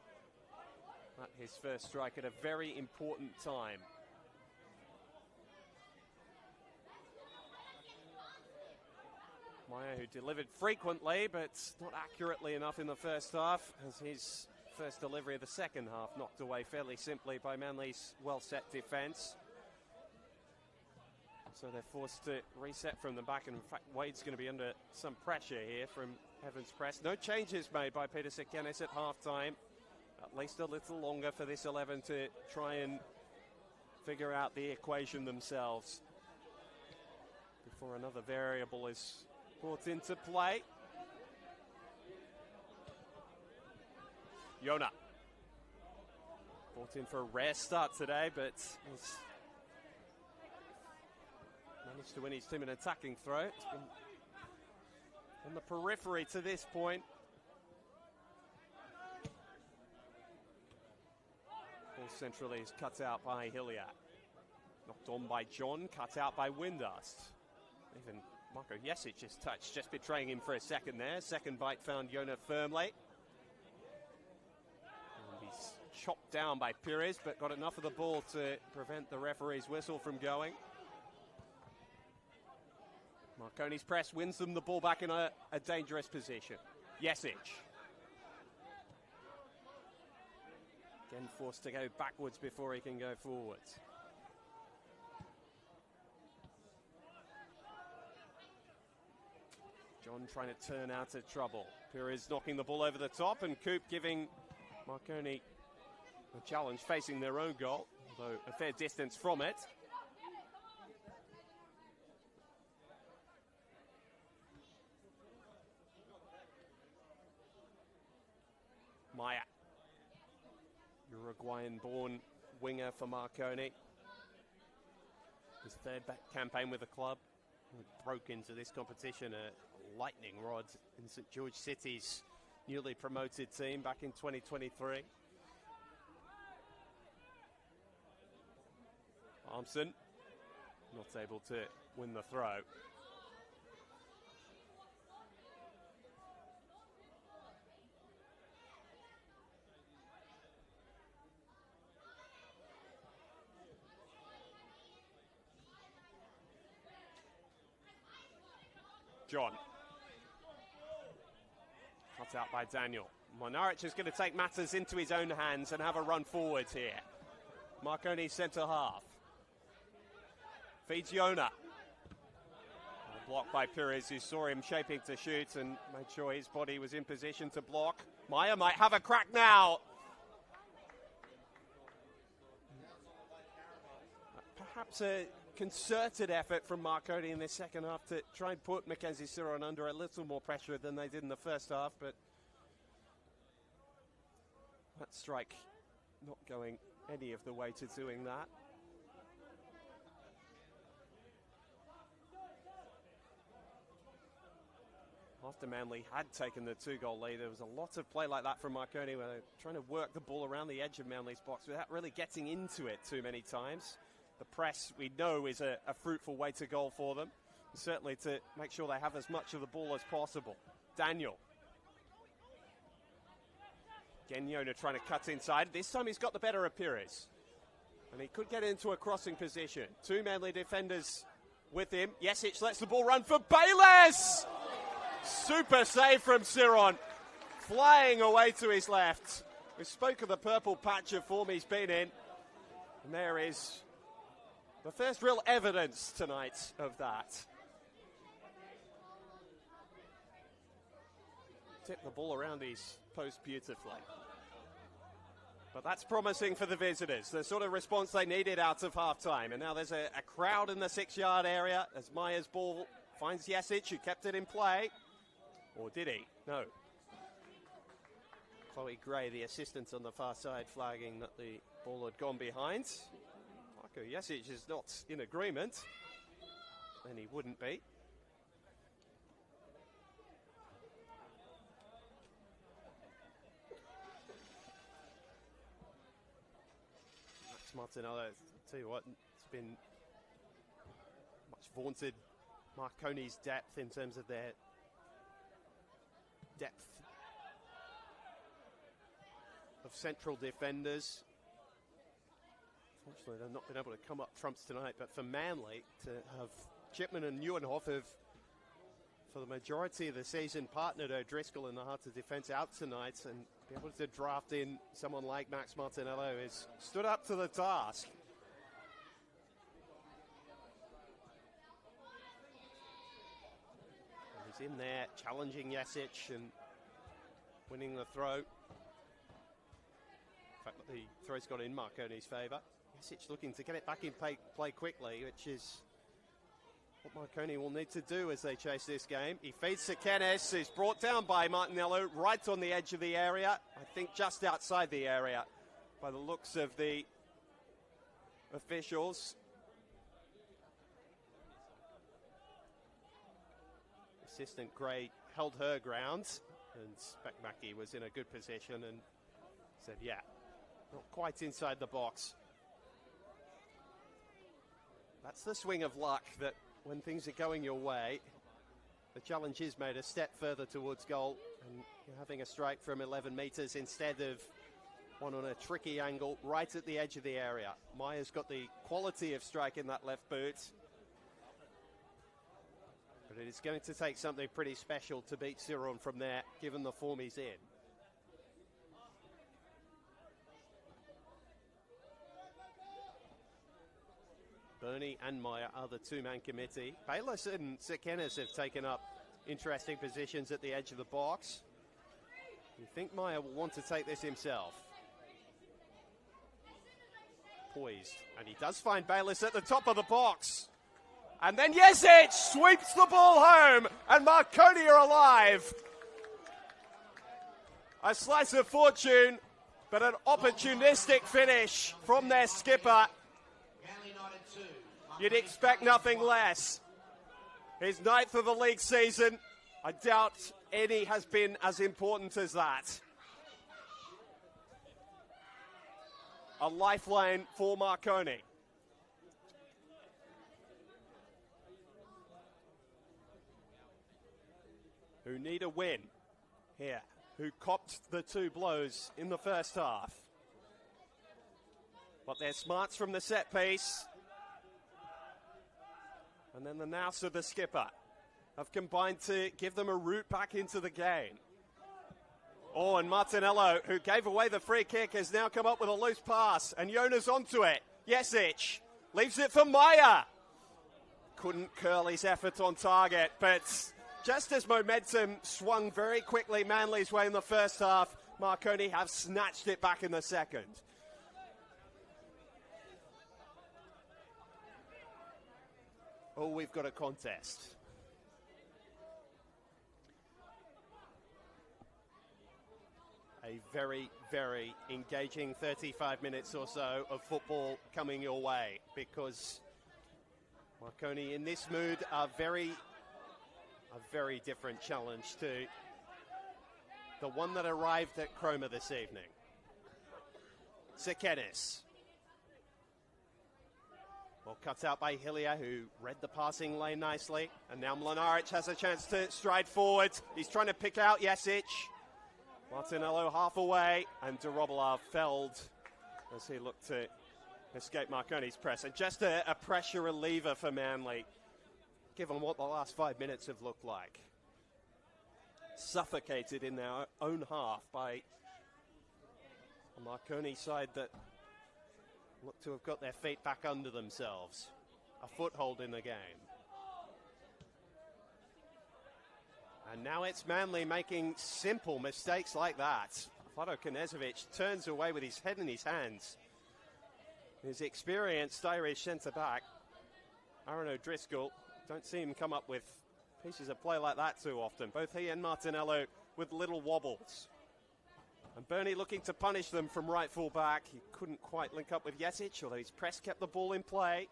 his first strike at a very important time. Meyer, who delivered frequently but not accurately enough in the first half, as his first delivery of the second half knocked away fairly simply by Manly's well-set defence. So they're forced to reset from the back, and in fact Wade's going to be under some pressure here from Evans Press. No changes made by Peter Sekenis at half-time. At least a little longer for this 11 to try and figure out the equation themselves before another variable is brought into play. Yona brought in for a rare start today, but he's managed to win his team an attacking throw. It's been on the periphery to this point. Ball centrally is cut out by Hilliard. Knocked on by John, cut out by Windust. Even Marco Jesic's touch just betraying him for a second there. Second bite found Yona firmly. And he's chopped down by Pires, but got enough of the ball to prevent the referee's whistle from going. Marconi's press wins them the ball back in a dangerous position. Jesic. Again forced to go backwards before he can go forwards. John trying to turn out of trouble. Pires knocking the ball over the top, and Coop giving Marconi a challenge facing their own goal, although a fair distance from it. Maya, Uruguayan-born winger for Marconi. His third campaign with the club. He broke into this competition a lightning rod in St George City's newly promoted team back in 2023. Armson not able to win the throw. John. Cut out by Daniel. Monaric is going to take matters into his own hands and have a run forwards here. Marconi centre half. Feeds Yona. Blocked by Perez, who saw him shaping to shoot and made sure his body was in position to block. Maya might have a crack now. Perhaps a concerted effort from Marconi in this second half to try and put Mackenzie Ciron under a little more pressure than they did in the first half, but that strike not going any of the way to doing that. After Manly had taken the 2-goal lead, there was a lot of play like that from Marconi, where they're trying to work the ball around the edge of Manly's box without really getting into it too many times. The press, we know, is a fruitful way to goal for them. Certainly to make sure they have as much of the ball as possible. Daniel. Again, Yona trying to cut inside. This time he's got the better of Pires. And he could get into a crossing position. Two Manly defenders with him. Jesic lets the ball run for Bayless! Super save from Ciron. Flying away to his left. We spoke of the purple patch of form he's been in. And there is the first real evidence tonight of that. Tipped the ball around his post beautifully. But that's promising for the visitors. The sort of response they needed out of half-time. And now there's a crowd in the 6-yard area as Maya's ball finds Jesic, who kept it in play. Or did he? No. Chloe Gray, the assistant on the far side, flagging that the ball had gone behind. Marco Jesic is not in agreement. And he wouldn't be. Max Martinello, I'll tell you what, it's been much vaunted Marconi's depth in terms of their depth of central defenders. Unfortunately, they've not been able to come up trumps tonight, but for Manly to have Chipman and Neuenhoff have, for the majority of the season, partnered O'Driscoll in the heart of defence out tonight, and be able to draft in someone like Max Martinello has stood up to the task. And he's in there challenging Jesic and winning the throw. In fact, the throw's gone in Marconi's favour. Jesic looking to get it back in play quickly, which is what Marconi will need to do as they chase this game. He feeds to Kennis, who's brought down by Martinello right on the edge of the area. I think just outside the area by the looks of the officials. Assistant Gray held her ground, and Speckmackie was in a good position and said, yeah, not quite inside the box. That's the swing of luck, that when things are going your way, the challenge is made a step further towards goal, and you're having a strike from 11 metres instead of one on a tricky angle right at the edge of the area. Maya's got the quality of strike in that left boot, but it is going to take something pretty special to beat Ciron from there, given the form he's in. Bernie and Maya are the two-man committee. Bayless and Sekenes have taken up interesting positions at the edge of the box. You think Maya will want to take this himself. Poised, and he does find Bayless at the top of the box. And then Jesic sweeps the ball home, and Marconi are alive. A slice of fortune, but an opportunistic finish from their skipper. You'd expect nothing less. His 9th of the league season, I doubt any has been as important as that. A lifeline for Marconi. Who need a win here, who copped the 2 blows in the first half. But they're smarts from the set piece. And then the nous of the skipper have combined to give them a route back into the game. Oh, and Martinello, who gave away the free kick, has now come up with a loose pass, and Jonas onto it. Jesic leaves it for Maya. Couldn't curl his effort on target, but just as momentum swung very quickly Manly's way in the first half, Marconi have snatched it back in the second. Oh, we've got a contest. A very, very engaging 35 minutes or so of football coming your way, because Marconi in this mood are a very different challenge to the one that arrived at Cromer this evening. Sekenis. Well, cut out by Hillier, who read the passing lane nicely. And now Mlinaric has a chance to stride forward. He's trying to pick out Jesic. Martinello half away, and Dorobolov felled as he looked to escape Marconi's press. And just a pressure reliever for Manly, given what the last 5 minutes have looked like. Suffocated in their own half by a Marconi side that look to have got their feet back under themselves. A foothold in the game. And now it's Manly making simple mistakes like that. Vlado Knežević turns away with his head in his hands. His experienced Irish centre-back, Aaron O'Driscoll, don't see him come up with pieces of play like that too often. Both he and Martinello with little wobbles. And Bernie looking to punish them from right full back. He couldn't quite link up with Jesic, although his press kept the ball in play.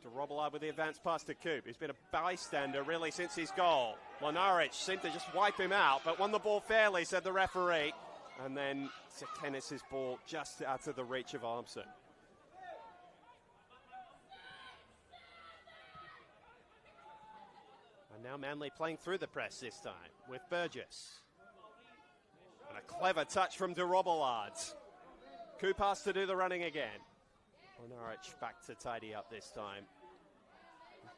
Dorobolov with the advance pass to Coop. He's been a bystander really since his goal. Mlinaric seemed to just wipe him out, but won the ball fairly, said the referee. And then Sekenis' ball just out of the reach of Armson. And now Manly playing through the press this time with Burgess. And a clever touch from Dorobolov. Coop has to do the running again. Mlinaric back to tidy up this time.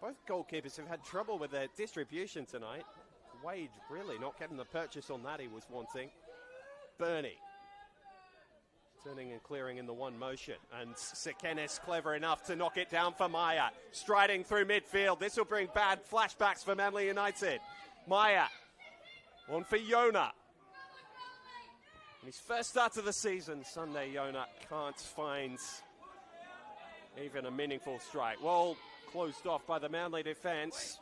Both goalkeepers have had trouble with their distribution tonight. Wade really not getting the purchase on that he was wanting. Bernie turning and clearing in the one motion. And Sekenis clever enough to knock it down for Maya. Striding through midfield. This will bring bad flashbacks for Manly United. Maya. One for Jona. His first start of the season, Sunday, Jona can't find even a meaningful strike. Well, closed off by the Manly defence.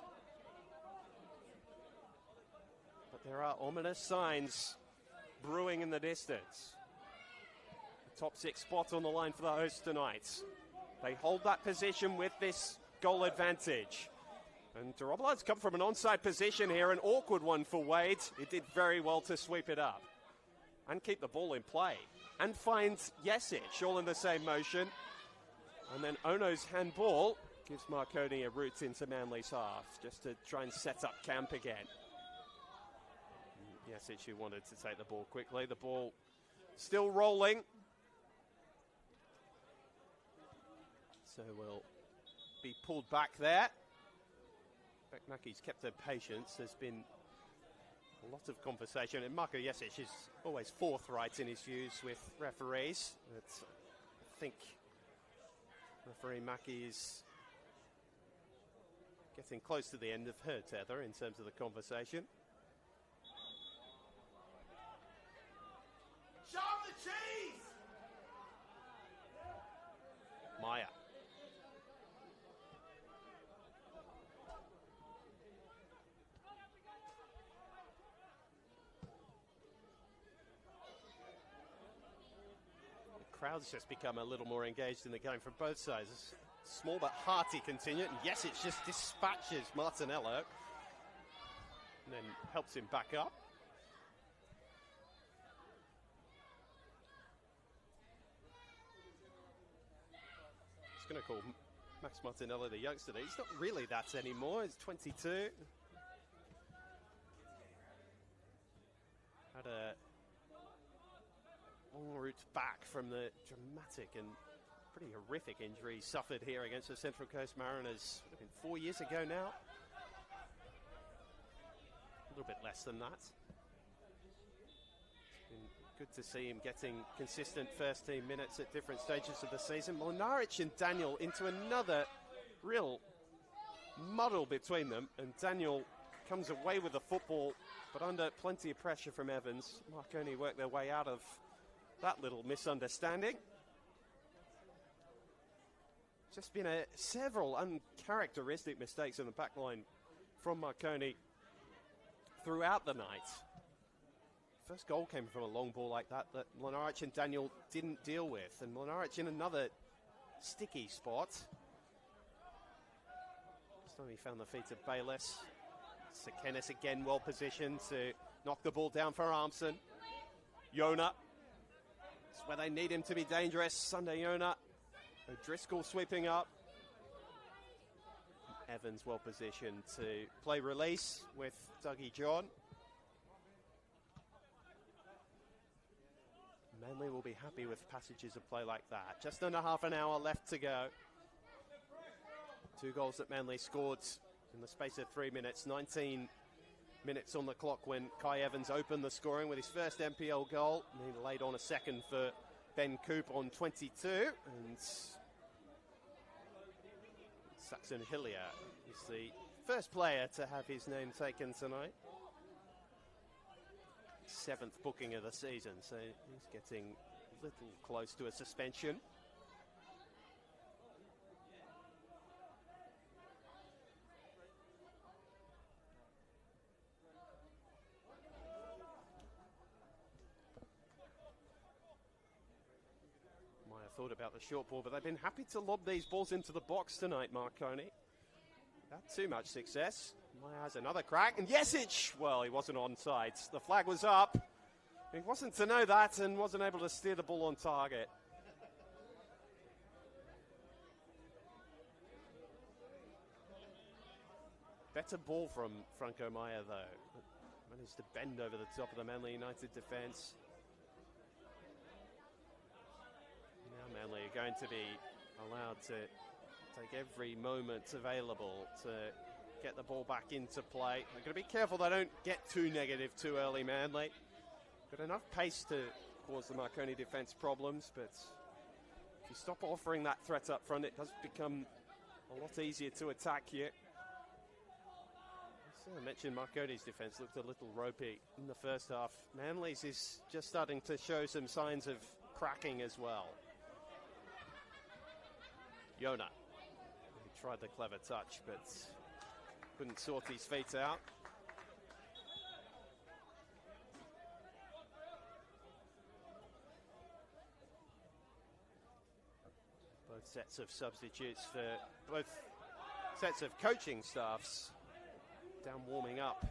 But there are ominous signs brewing in the distance. The top six spot on the line for the hosts tonight. They hold that position with this goal advantage. And Dorobolov's come from an onside position here, an awkward one for Wade. He did very well to sweep it up and keep the ball in play. And finds Jesic all in the same motion. And then Ono's handball gives Marconi a route into Manly's half, just to try and set up camp again. Jesic, who wanted to take the ball quickly. The ball still rolling. So we'll be pulled back there. Beknaki's kept her patience. There's been a lot of conversation, and Marko Jesic is always forthright in his views with referees. But I think referee Mackie is getting close to the end of her tether in terms of the conversation. Show the cheese! Maya. The crowd's just become a little more engaged in the game from both sides. Small but hearty contingent, and yes, it just dispatches Martinello and then helps him back up. It's going to call Max Martinello the youngster. He's not really that anymore. He's 22. Had a long route back from the dramatic and pretty horrific injury he suffered here against the Central Coast Mariners. Would have been 4 years ago now. little bit less than that. It's been good to see him getting consistent first team minutes at different stages of the season. Mlinaric and Daniel into another real muddle between them, and Daniel comes away with the football, but under plenty of pressure from Evans. Marconi worked their way out of that little misunderstanding. Just been several uncharacteristic mistakes in the back line from Marconi throughout the night. First goal came from a long ball like that Mlinaric and Daniel didn't deal with, and Mlinaric in another sticky spot. This time he found the feet of Bayless. Sekenis again well positioned to knock the ball down for Armson. Yona. It's where they need him to be dangerous. Sunday Yona. O'Driscoll sweeping up. Evans well positioned to play release with Dougie John. Manly will be happy with passages of play like that. Just under half an hour left to go. 2 goals that Manly scored in the space of 3 minutes. 19 minutes on the clock when Kai Evans opened the scoring with his first NPL goal. And he laid on a second for Ben Coop on 22. And Saxon Hillier is the first player to have his name taken tonight. 7th booking of the season, so he's getting a little close to a suspension. Might have thought about the short ball, but they've been happy to lob these balls into the box tonight, Marconi. Not too much success. Maya has another crack, and Jesic, well, he wasn't onside. The flag was up. He wasn't to know that and wasn't able to steer the ball on target. Better ball from Franco Maya, though. Managed to bend over the top of the Manly United defence. Now Manly are going to be allowed to take every moment available to get the ball back into play. They're going to be careful they don't get too negative too early, Manly. Got enough pace to cause the Marconi defence problems, but if you stop offering that threat up front, it does become a lot easier to attack you. I mentioned Marconi's defence looked a little ropey in the first half. Manly's is just starting to show some signs of cracking as well. Yona. He tried the clever touch, but couldn't sort his feet out. Both sets of substitutes for both sets of coaching staffs down warming up.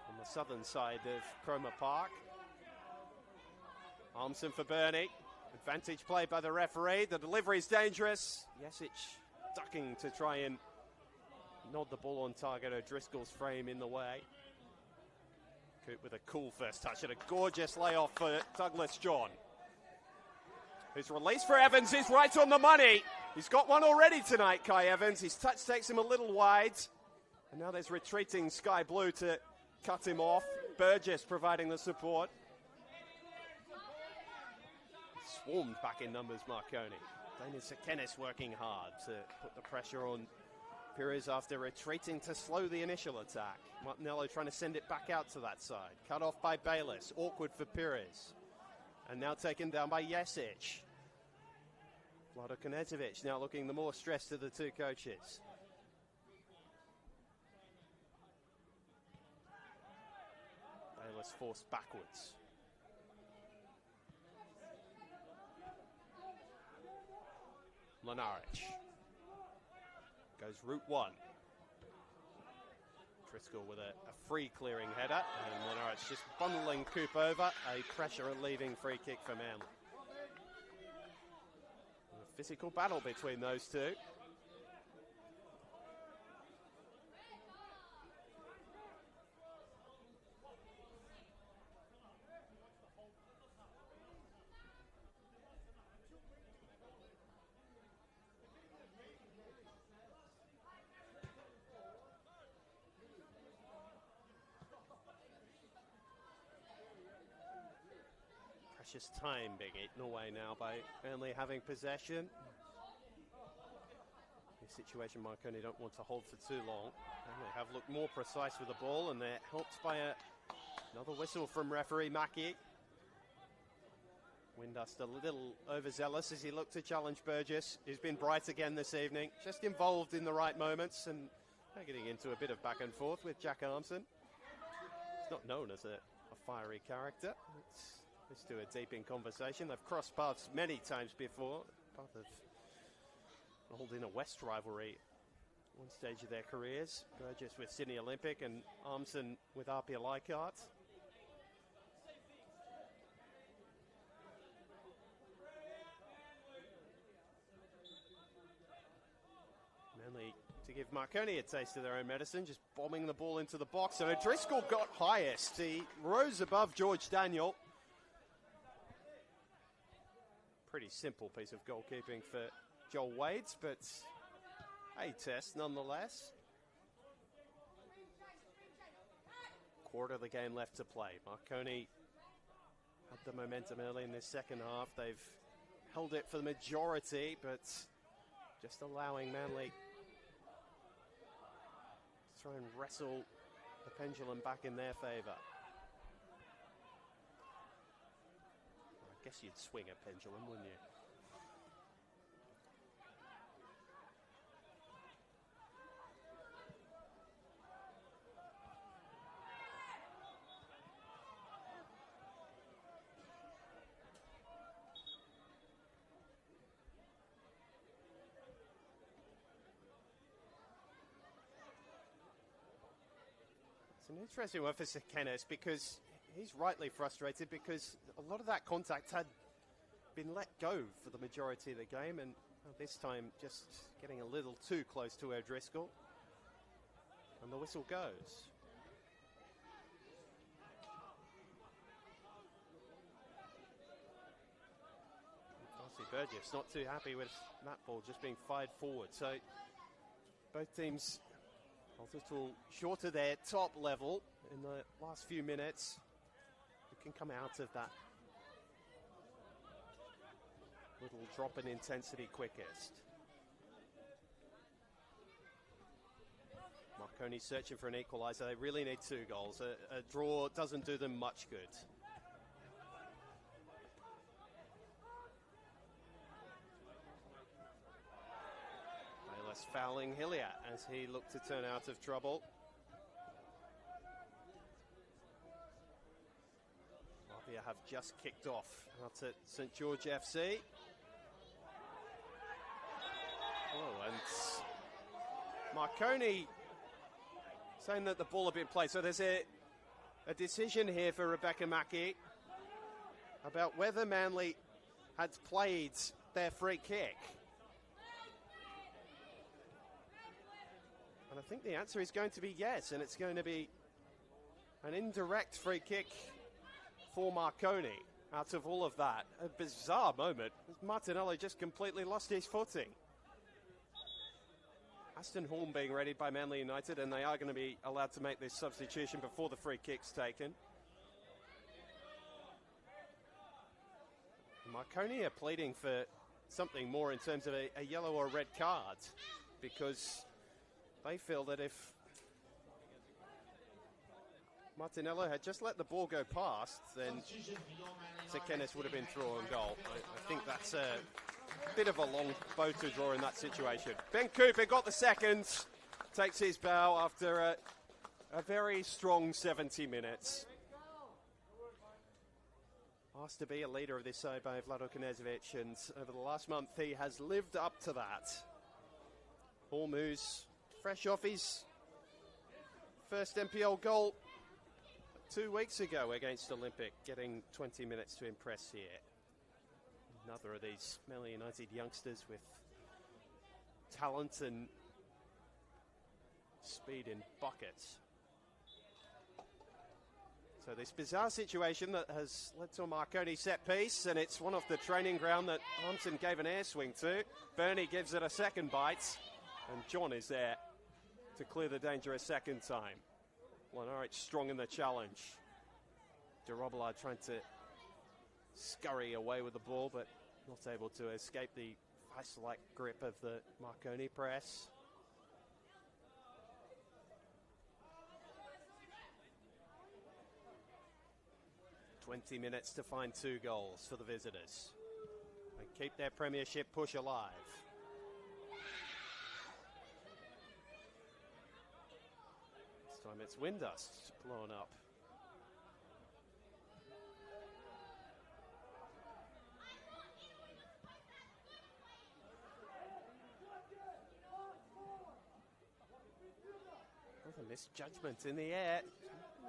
On the southern side of Cromer Park. Armson for Burney. Advantage play by the referee. The delivery is dangerous. Jesic ducking to try and nod the ball on target. O'Driscoll's frame in the way. Coop with a cool first touch and a gorgeous layoff for Douglas John. His release for Evans is right on the money. He's got one already tonight, Kai Evans. His touch takes him a little wide. And now there's retreating Sky Blue to cut him off. Burgess providing the support. Swarmed back in numbers, Marconi. Damien Sekenis working hard to put the pressure on Pires after retreating to slow the initial attack. Martinello trying to send it back out to that side. Cut off by Bayless. Awkward for Pires. And now taken down by Jesic. Vlado Knezovic now looking the more stressed of the two coaches. Bayless forced backwards. Mlinaric goes route one. Driscoll with a free clearing header, and Mlinaric just bundling Coop over. A pressure relieving free kick for Manly. A physical battle between those two. precious time being eaten away now by Manly having possession. In this situation, Marconi don't want to hold for too long. And they have looked more precise with the ball, and they're helped by another whistle from referee Mackie. Windust a little overzealous as he looked to challenge Burgess, who's been bright again this evening. Just involved in the right moments and getting into a bit of back and forth with Jack Armson. He's not known as a fiery character. It's to a deep in conversation. They've crossed paths many times before, part of holding a West rivalry one stage of their careers. Burgess with Sydney Olympic and Armson with RPA Leichhardt. Manly to give Marconi a taste of their own medicine, just bombing the ball into the box. So O'Driscoll got highest. He rose above George Daniel. Pretty simple piece of goalkeeping for Joel Wades, but a test nonetheless. Quarter of the game left to play. Marconi had the momentum early in this second half. They've held it for the majority, but just allowing Manly to try and wrestle the pendulum back in their favour. I guess you'd swing a pendulum, wouldn't you? It's an interesting one for Sir Kenneth because he's rightly frustrated because a lot of that contact had been let go for the majority of the game, and this time just getting a little too close to O'Driscoll. And the whistle goes. Darcy Burgess not too happy with that ball just being fired forward. So both teams a little short of their top level in the last few minutes. Who can come out of that little drop in intensity quickest? Marconi searching for an equaliser. They really need 2 goals. A draw doesn't do them much good. Fouling Hillier as he looked to turn out of trouble. Latvia have just kicked off out at St George FC. Oh, and Marconi saying that the ball had been played. So there's a decision here for Rebecca Mackie about whether Manly had played their free kick. And I think the answer is going to be yes, and it's going to be an indirect free kick for Marconi out of all of that. A bizarre moment. Martinelli just completely lost his footing. Aston Horn being readied by Manly United, and they are going to be allowed to make this substitution before the free kick's taken. Marconi are pleading for something more in terms of a yellow or red card, because they feel that if Martinello had just let the ball go past, then Sir Kenneth would have been through on goal. I think that's a bit of a long bow to draw in that situation. Ben Cooper got the second, takes his bow after a very strong 70 minutes. Asked to be a leader of this side by Vlado Knežević, and over the last month he has lived up to that. Hormuz fresh off his first NPL goal 2 weeks ago against Olympic, getting 20 minutes to impress here. Another of these Manly United youngsters with talent and speed in buckets. So this bizarre situation that has led to a Marconi set piece, and it's one off the training ground that Armson gave an air swing to. Bernie gives it a second bite, and John is there to clear the danger a second time. Lenaric strong in the challenge. De Robillard trying to scurry away with the ball, but not able to escape the vice-like grip of the Marconi press. "20 minutes to find 2 goals for the visitors and keep their premiership push alive." This time it's wind dust blowing up. A misjudgment in the air.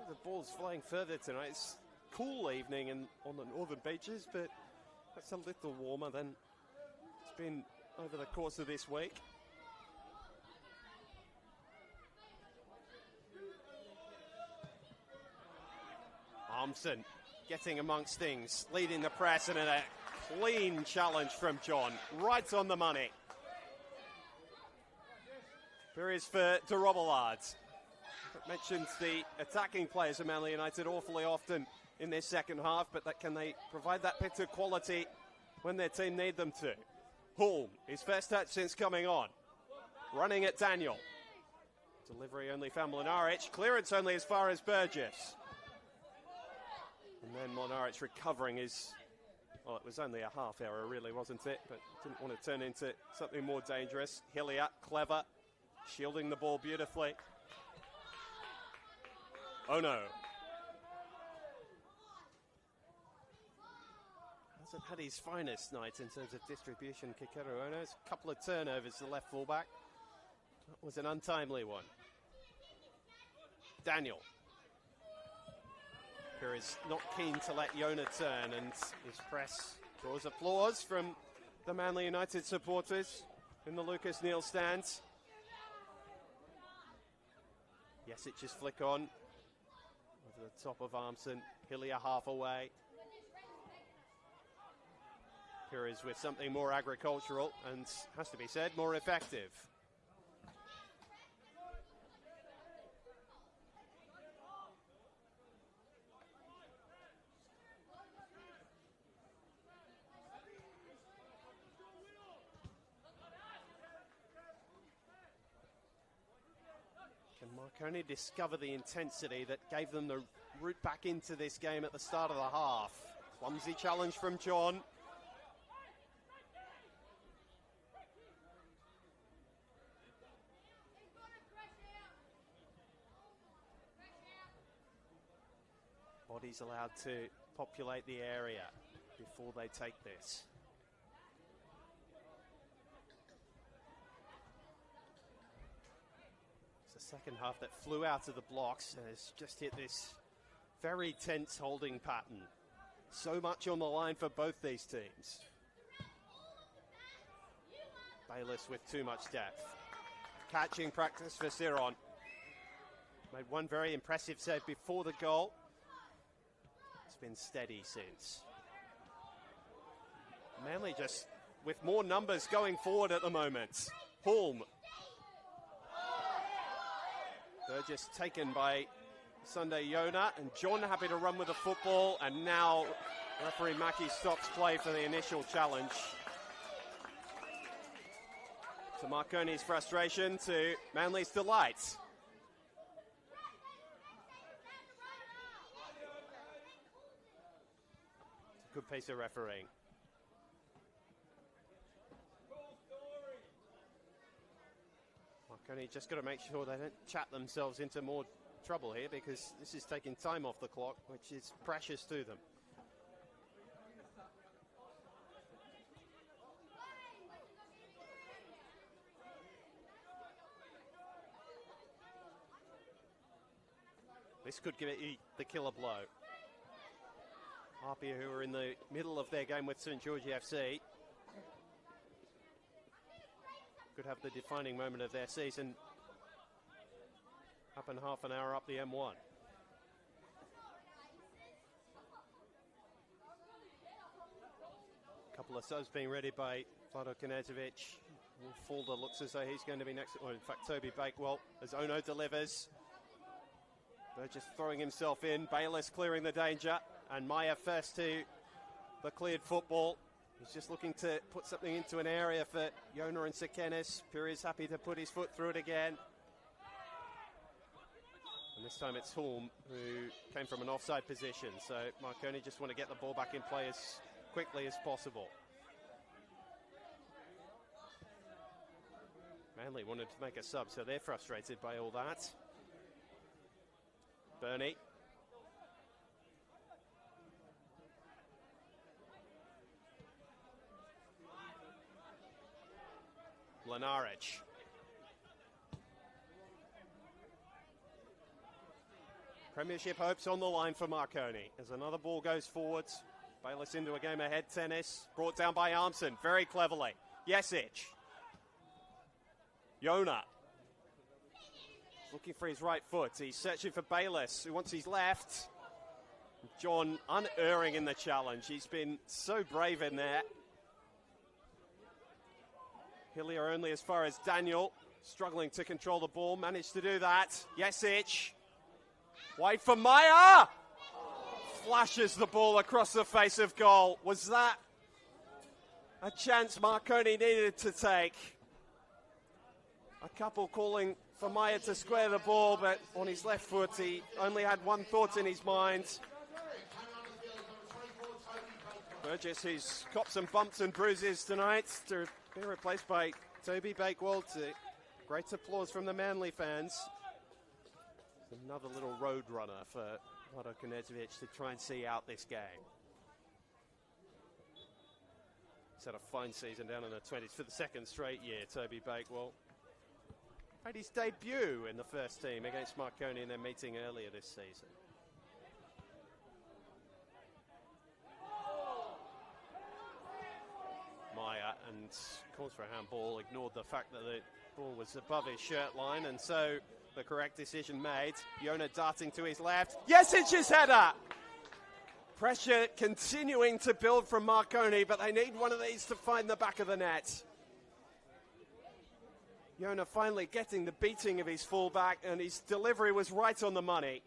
The ball's flying further tonight. It's a cool evening on the northern beaches, but that's a little warmer than it's been over the course of this week. Armson getting amongst things, leading the press, and a clean challenge from John, right on the money. Here is for de Robillard. Mentions the attacking players of Manly United awfully often in this second half, but can they provide that bit of quality when their team need them to? Hulme, his first touch since coming on. Running at Daniel. Delivery only found Mlinaric. Clearance only as far as Burgess. And then Mlinaric recovering his... Well, it was only a half error really, wasn't it? But didn't want to turn into something more dangerous. Hillier, clever, shielding the ball beautifully. Oh no. Hasn't had his finest night in terms of distribution, Kikeru Ono. It's a couple of turnovers to the left fullback. That was an untimely one. Daniel. Here is not keen to let Yona turn, and his press draws applause from the Manly United supporters in the Lucas Neal stands. Yesic's flick on. Over the top of Armson. Hillier half away. Here is with something more agricultural and, has to be said, more effective. Can Marconi discover the intensity that gave them the route back into this game at the start of the half? Clumsy challenge from John. Bodies allowed to populate the area before they take this. The second half that flew out of the blocks has just hit this very tense holding pattern. So much on the line for both these teams. Bayliss with too much depth. Catching practice for Siron. Made one very impressive save before the goal. It's been steady since. Manly just with more numbers going forward at the moment. Hulme. Burgess taken by Sunday Yona, and John happy to run with the football, and now referee Mackie stops play for the initial challenge. To Marconi's frustration, to Manly's delight. It's a good piece of refereeing. Marconi just got to make sure they don't chat themselves into more trouble here, because this is taking time off the clock, which is precious to them. This could give it the killer blow. Apia, who are in the middle of their game with St George FC, could have the defining moment of their season up in half an hour up the M1. A couple of subs being ready by Vlado Knežević. Fulda looks as though he's going to be next, or in fact Toby Bakewell, as Ono delivers. Burgess throwing himself in, Bayliss clearing the danger, and Maya first to the cleared football. He's just looking to put something into an area for Yona and Sekenis. Piri's happy to put his foot through it again. And this time it's Hulme who came from an offside position. So Marconi just want to get the ball back in play as quickly as possible. Manly wanted to make a sub, so they're frustrated by all that. Bernie. Lenaric. Premiership hopes on the line for Marconi as another ball goes forwards. Bayliss into a game ahead tennis. Brought down by Armson very cleverly. Jesic. Yona. Looking for his right foot. He's searching for Bayliss, who wants his left. John unerring in the challenge. He's been so brave in there. Hillier only as far as Daniel. Struggling to control the ball. Managed to do that. Jesic. Wait for Maya. Flashes the ball across the face of goal. Was that a chance Marconi needed to take? A couple calling for Maya to square the ball, but on his left foot, he only had one thought in his mind. Burgess, who's copped some bumps and bruises tonight, to be replaced by Toby Bakewell. Great applause from the Manly fans. Another little road runner for Vlado Knežević to try and see out this game. He's had a fine season down in the 20s for the second straight year, Toby Bakewell. Made his debut in the first team against Marconi in their meeting earlier this season. Maya, and calls for a handball, ignored the fact that the ball was above his shirt line, and so the correct decision made. Yona darting to his left. Jesic's header! Pressure continuing to build from Marconi, but they need one of these to find the back of the net. Yona finally getting the beating of his fullback, and his delivery was right on the money.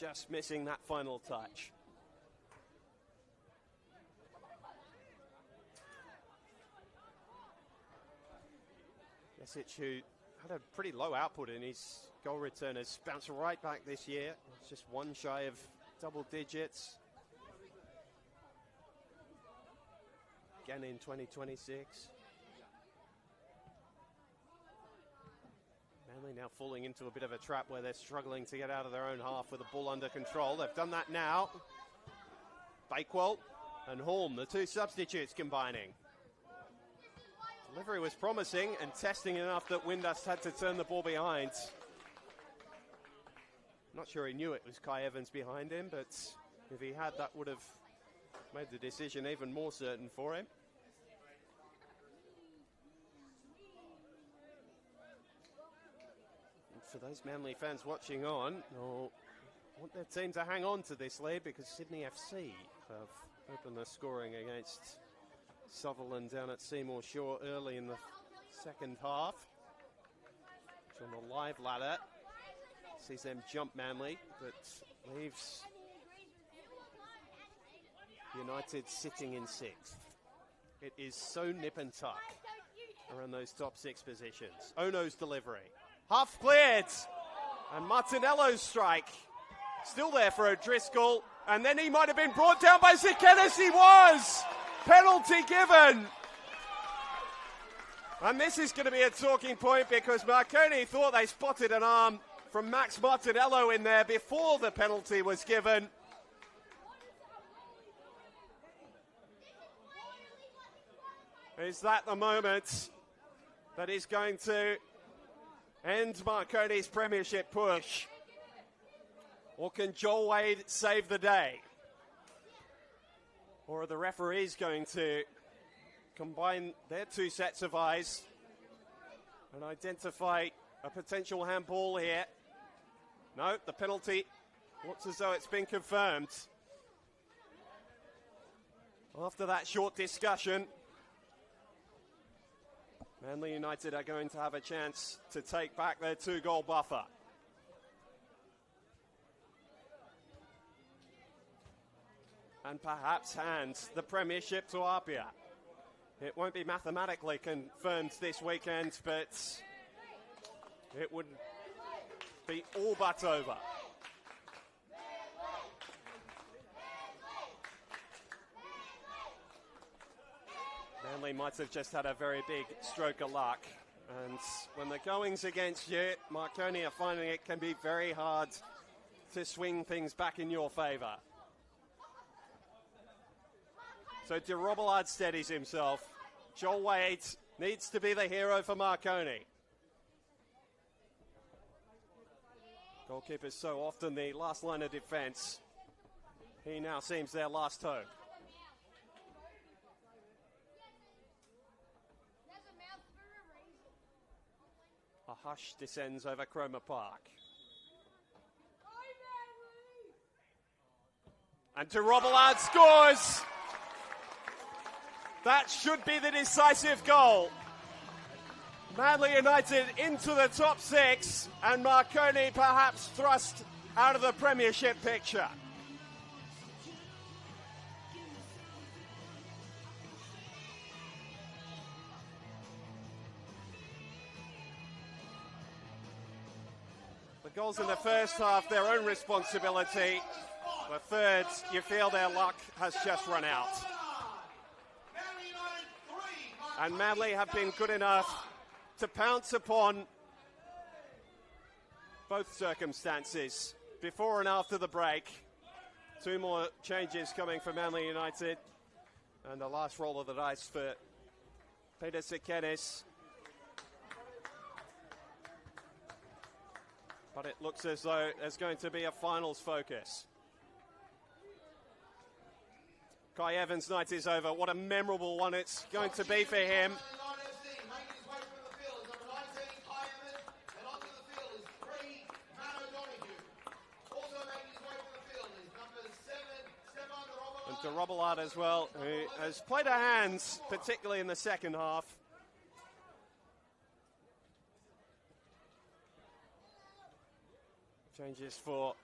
Just missing that final touch. Jesic, who had a pretty low output in his goal return, has bounced right back this year. It's just one shy of double digits. Again in 2026. Manly now falling into a bit of a trap where they're struggling to get out of their own half with the ball under control. They've done that now. Bakewell and Hulme, the two substitutes combining. Delivery was promising and testing enough that Windust had to turn the ball behind. Not sure he knew it was Kai Evans behind him, but if he had, that would have made the decision even more certain for him. And for those Manly fans watching on, I want their team to hang on to this lead, because Sydney FC have opened their scoring against Sutherland down at Seymour Shore early in the second half. On the live ladder, sees them jump Manly, but leaves United sitting in sixth. It is so nip and tuck around those top six positions. Ono's delivery, half cleared, and Martinello's strike still there for O'Driscoll, and then he might have been brought down by Sekenis. He was! Penalty given. And this is going to be a talking point, because Marconi thought they spotted an arm from Max Martinello in there before the penalty was given. Is that the moment that is going to end Marconi's premiership push? Or can Joel Wade save the day? Or are the referees going to combine their two sets of eyes and identify a potential handball here? No, the penalty looks as though it's been confirmed. After that short discussion, Manly United are going to have a chance to take back their 2-goal buffer. and perhaps hand the premiership to Apia. It won't be mathematically confirmed this weekend, but it would be all but over. Manly might have just had a very big stroke of luck. And when the going's against you, Marconi are finding it can be very hard to swing things back in your favour. So de Robillard steadies himself. Joel Wade needs to be the hero for Marconi. Goalkeepers so often the last line of defence. He now seems their last hope. A hush descends over Cromer Park. And de Robillard scores! That should be the decisive goal. Manly United into the top six, and Marconi perhaps thrust out of the premiership picture. The goals in the first half, their own responsibility. The third, you feel their luck has just run out. And Manly have been good enough to pounce upon both circumstances before and after the break. Two more changes coming for Manly United. And the last roll of the dice for Peter Sekenis. But it looks as though there's going to be a finals focus. Kai Evans' night is over. What a memorable one it's going to be for him. And de Robillard as well, who has played her hands, particularly in the second half. Changes for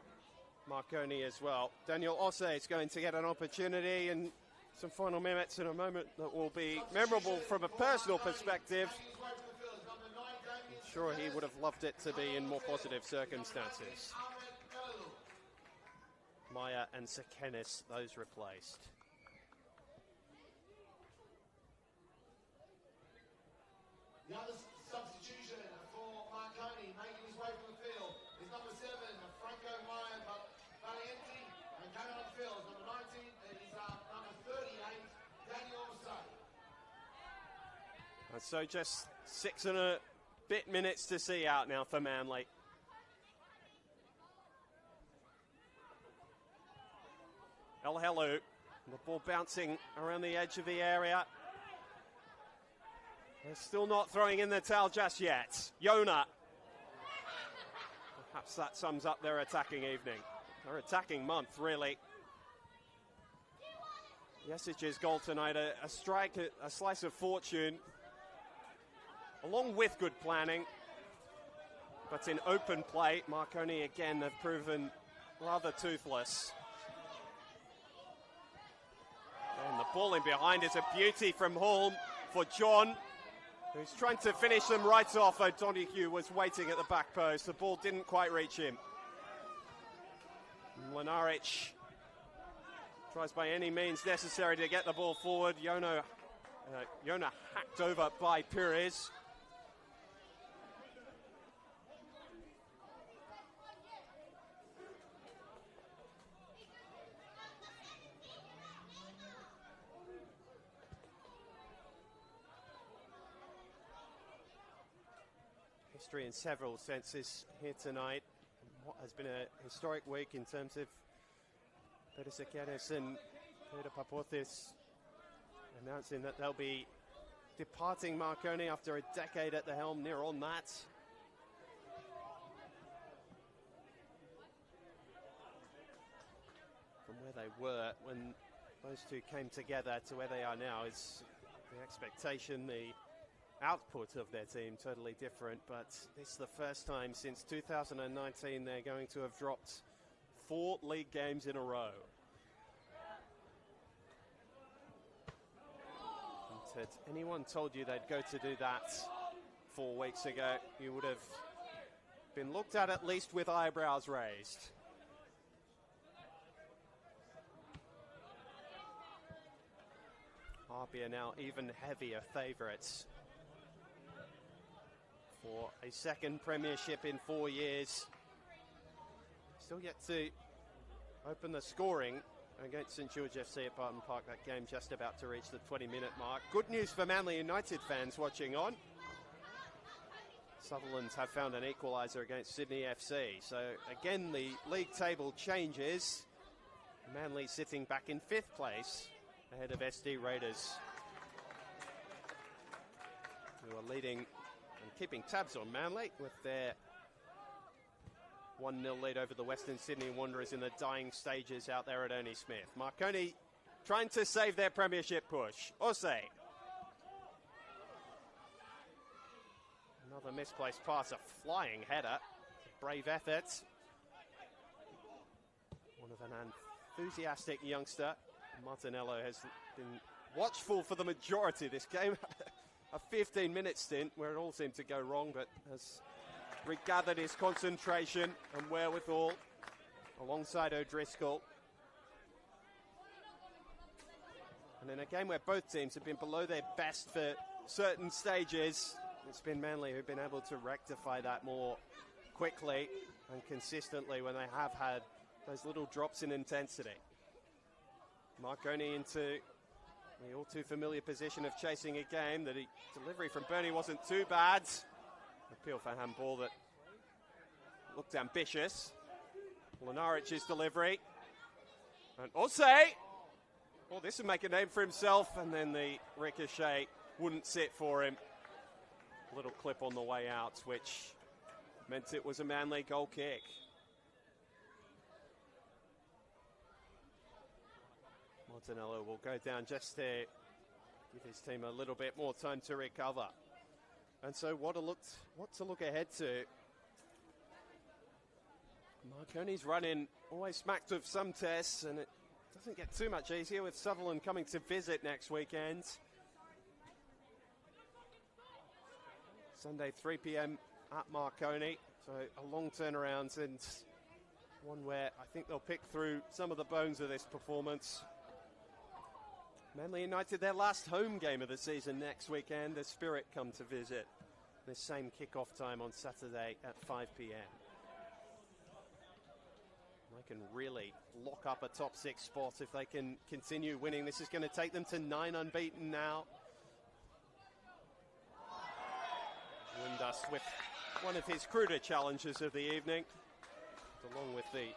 Marconi as well. Daniel Osse is going to get an opportunity and some final minutes in a moment that will be memorable from a personal perspective. I'm sure he would have loved it to be in more positive circumstances. Maya and Sekenis, those replaced. The other substitution for Marconi making his way from the field is number 7, Franco Maya Valiente, and coming on the field is number 19, is number 38, Daniel Osse. And so just 6 and a bit minutes to see out now for Manly. El Helu, the ball bouncing around the edge of the area. They're still not throwing in the towel just yet. Yona. Perhaps that sums up their attacking evening. Their attacking month, really. Yesic's goal tonight, a strike, a slice of fortune, along with good planning. But in open play, Marconi again have proven rather toothless. And the ball in behind is a beauty from Holm for John, who's trying to finish them right off. O'Donoghue was waiting at the back post. The ball didn't quite reach him. Mlinaric tries by any means necessary to get the ball forward. Yona hacked over by Pires. History in several senses here tonight. What has been a historic week in terms of Peter Sekenis and Peter Papothis announcing that they'll be departing Marconi after a decade at the helm, near on that. From where they were when those two came together to where they are now is the expectation, the output of their team totally different, but this is the first time since 2019 they're going to have dropped 4 league games in a row. Had anyone told you they'd go to do that 4 weeks ago, you would have been looked at least with eyebrows raised. Harpy are now even heavier favourites for a second premiership in 4 years. Still yet to open the scoring against St George FC at Barton Park. That game just about to reach the 20-minute mark. Good news for Manly United fans watching on. Sutherland have found an equaliser against Sydney FC. So again, the league table changes. Manly sitting back in 5th place ahead of SD Raiders, who are leading and keeping tabs on Manly with their 1-0 lead over the Western Sydney Wanderers in the dying stages out there at Ernie Smith. Marconi trying to save their premiership push. Osei. Another misplaced pass, a flying header. A brave effort. One of an enthusiastic youngster. Martinello has been watchful for the majority of this game. A 15-minute stint where it all seemed to go wrong, but has regathered his concentration and wherewithal alongside O'Driscoll. And in a game where both teams have been below their best for certain stages, it's been Manly who've been able to rectify that more quickly and consistently when they have had those little drops in intensity. Marconi into the all too familiar position of chasing a game. The delivery from Bernie wasn't too bad. Appeal for handball that looked ambitious. Lenarich's delivery. And Osei. Oh, this would make a name for himself. And then the ricochet wouldn't sit for him. Little clip on the way out, which meant it was a Manly goal kick. Martinello will go down just to give his team a little bit more time to recover. And so what to look ahead to. Marconi's run-in always smacked of some tests, and it doesn't get too much easier with Sutherland coming to visit next weekend. Sunday, 3 p.m. at Marconi. So a long turnaround and one where I think they'll pick through some of the bones of this performance. Manly United, their last home game of the season next weekend. The Spirit come to visit. The same kickoff time on Saturday at 5 p.m. They can really lock up a top 6 spot if they can continue winning. This is going to take them to 9 unbeaten now. Windust with one of his cruder challenges of the evening, along with the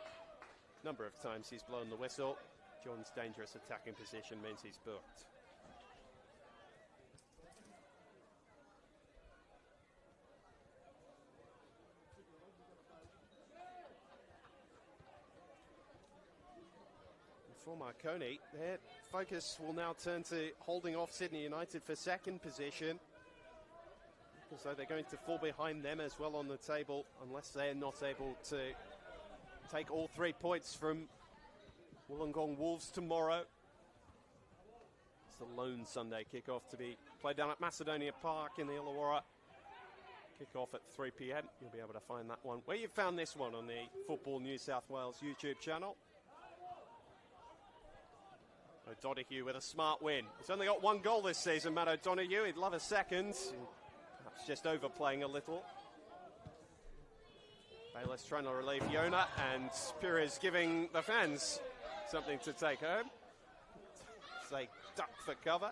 number of times he's blown the whistle. John's dangerous attacking position means he's booked. For Marconi, their focus will now turn to holding off Sydney United for second position. As though they're going to fall behind them as well on the table unless they're not able to take all 3 points from Wollongong Wolves tomorrow. It's the lone Sunday kickoff to be played down at Macedonia Park in the Illawarra. Kickoff at 3 p.m. You'll be able to find that one where you found this one on the Football New South Wales YouTube channel. O'Donoghue with a smart win. He's only got 1 goal this season, Matt O'Donoghue. He'd love a second. Perhaps just overplaying a little. Bayless trying to relieve Yona, and Pires giving the fans something to take home. As they duck for cover.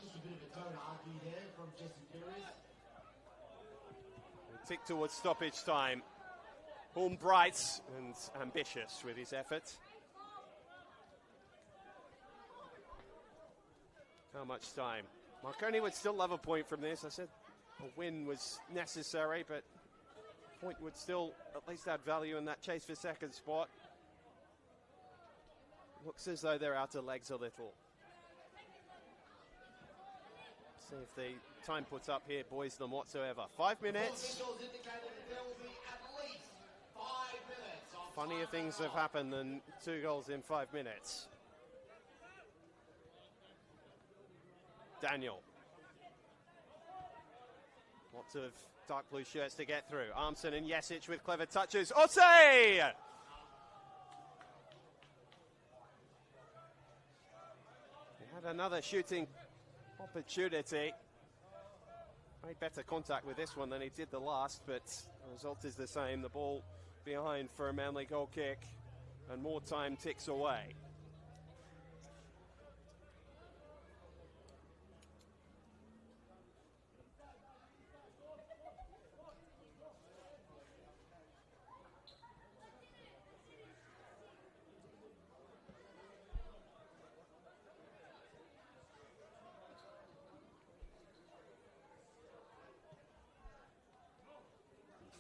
We tick towards stoppage time. Horn bright and ambitious with his effort. How much time? Marconi would still love a point from this. I said a win was necessary, but a point would still at least add value in that chase for second spot. Looks as though they're out of legs a little. See if the time puts up here buoys them whatsoever. 5 minutes. Funnier things have happened than 2 goals in 5 minutes. Daniel Lots of dark blue shirts to get through. Armson and Jesic with clever touches. Osei! He had another shooting opportunity. Made better contact with this one than he did the last, but the result is the same. The ball behind for a Manly goal kick, and more time ticks away.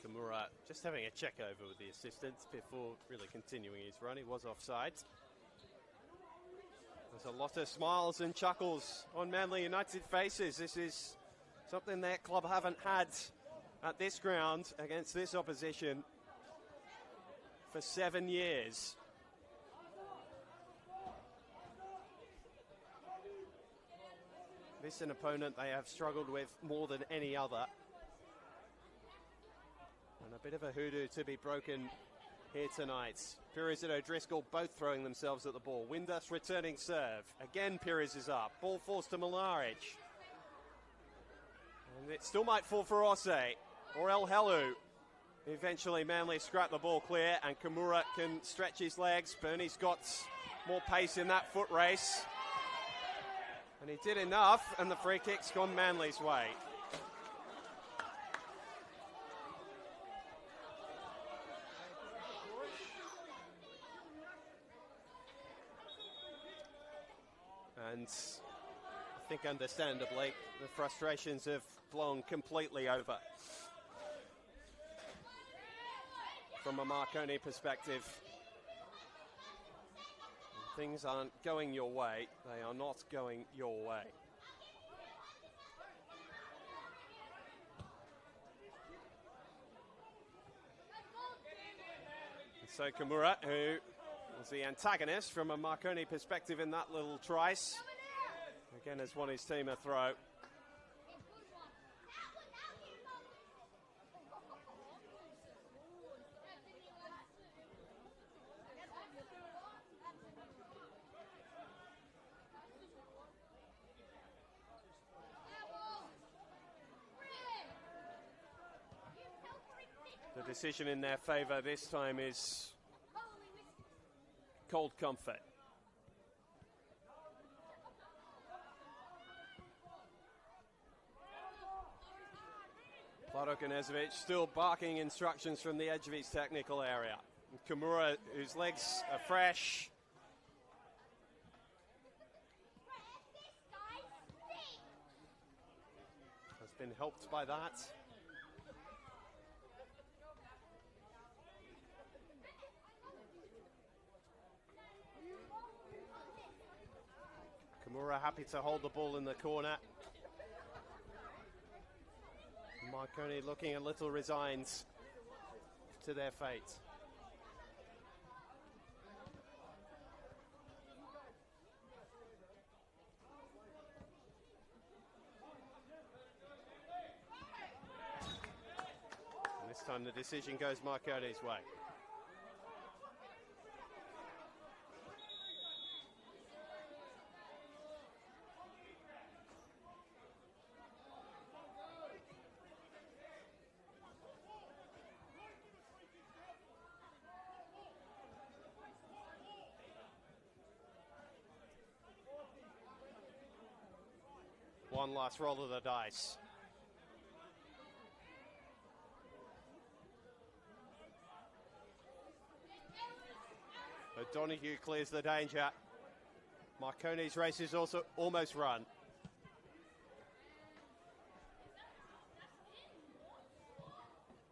Kimura just having a check over with the assistants before really continuing his run. He was offside. There's a lot of smiles and chuckles on Manly United faces. This is something their club haven't had at this ground against this opposition for 7 years. This is an opponent they have struggled with more than any other. And a bit of a hoodoo to be broken here tonight. Pires and O'Driscoll both throwing themselves at the ball. Windus returning serve. Again, Pires is up. Ball forced to Malaric. And it still might fall for Osei or El Helu. Eventually, Manly scrap the ball clear and Kimura can stretch his legs. Bernie's got more pace in that foot race. And he did enough, and the free kick's gone Manly's way. And I think understandably, the frustrations have blown completely over. From a Marconi perspective, when things aren't going your way, they are not going your way. And so Kimura, who was the antagonist from a Marconi perspective in that little trice, again has won his team a throw. The decision in their favour this time is cold comfort. Vlado Knezovic still barking instructions from the edge of his technical area. And Kimura, whose legs are fresh. Has been helped by that. Kimura happy to hold the ball in the corner. Marconi looking a little resigned to their fate. And this time the decision goes Marconi's way. One last roll of the dice. O'Donoghue clears the danger. Marconi's race is also almost run.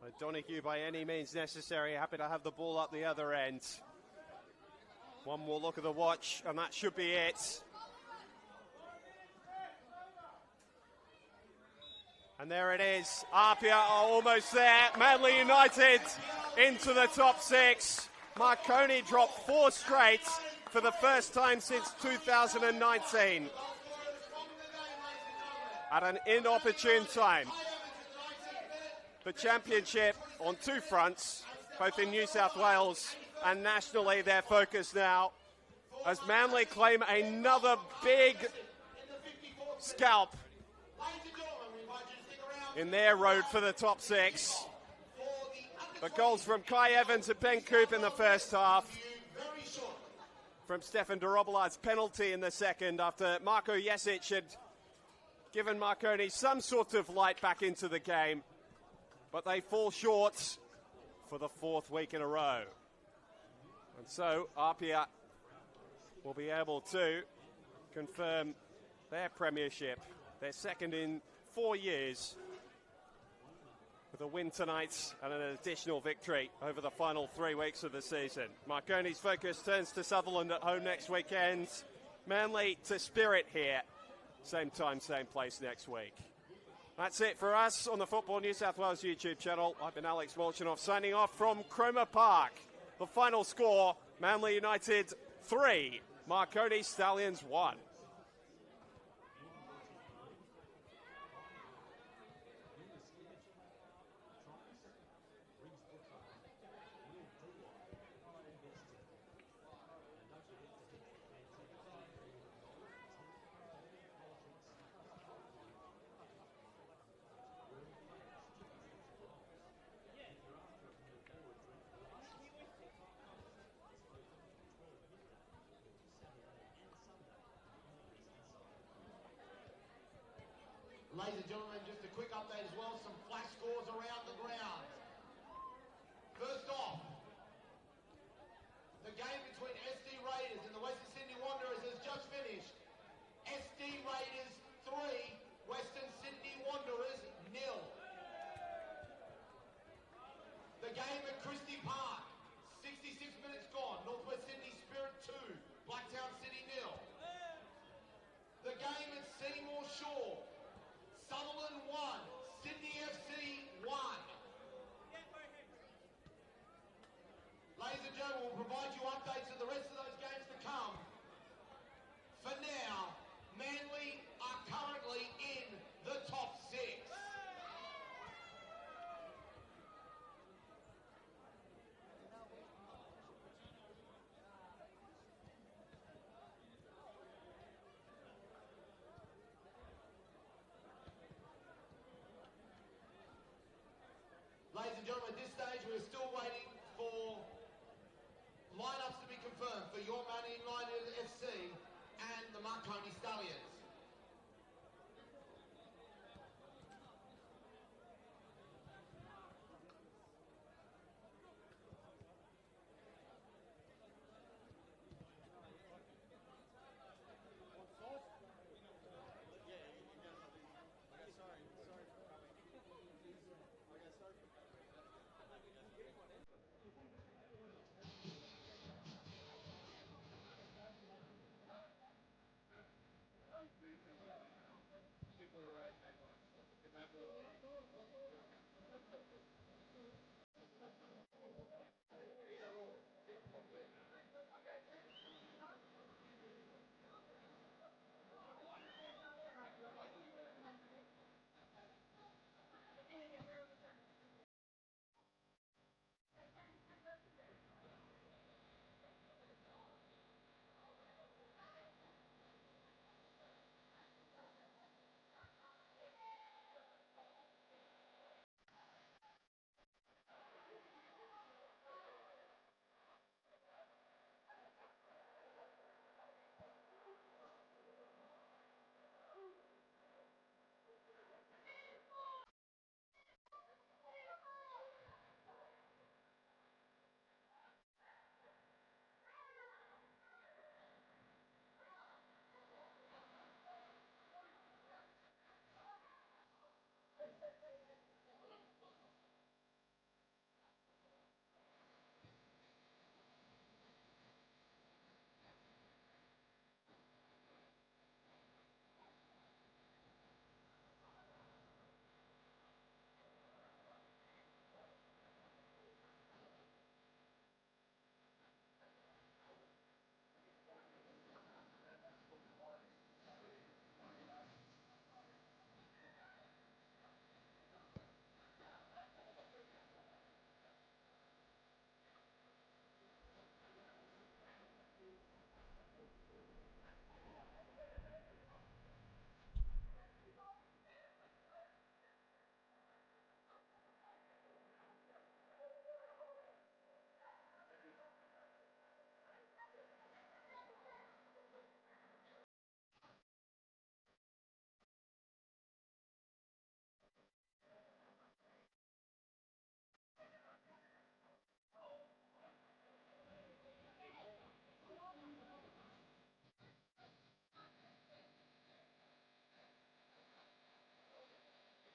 O'Donoghue by any means necessary, happy to have the ball up the other end. One more look at the watch and that should be it. And there it is. Apia are almost there. Manly United into the top six. Marconi dropped 4 straight for the first time since 2019. At an inopportune time. the championship on two fronts, both in New South Wales and nationally. Their focus now as Manly claim another big scalp in their road for the top six. But goals from Kai Evans and Ben Coop in the first half, from Stefan Dorobolad's penalty in the second after Marko Jesic had given Marconi some sort of light back into the game. But they fall short for the fourth week in a row. And so Apia will be able to confirm their premiership, their second in 4 years, with a win tonight and an additional victory over the final 3 weeks of the season. Marconi's focus turns to Sutherland at home next weekend. Manly to Spirit here. Same time, same place next week. That's it for us on the Football New South Wales YouTube channel. I've been Alex Molchanoff signing off from Cromer Park. The final score, Manly United 3, Marconi Stallions 1. Ladies and gentlemen, just a quick update as well, some flash scores around the ground. First off, the game between SD Raiders and the Western Sydney Wanderers has just finished. SD Raiders 3, Western Sydney Wanderers 0. The game at Christie Park, 66 minutes gone, Northwest Sydney Spirit 2, Blacktown City 0. The game at Seymour Shore, Sutherland 1, Sydney FC 1. Ladies and gentlemen, we'll provide you updates of the rest of those games to come. For now, Manly are currently in the top 6. Ladies and gentlemen, at this stage we're still waiting for lineups to be confirmed for your Manly United FC and the Marconi Stallions.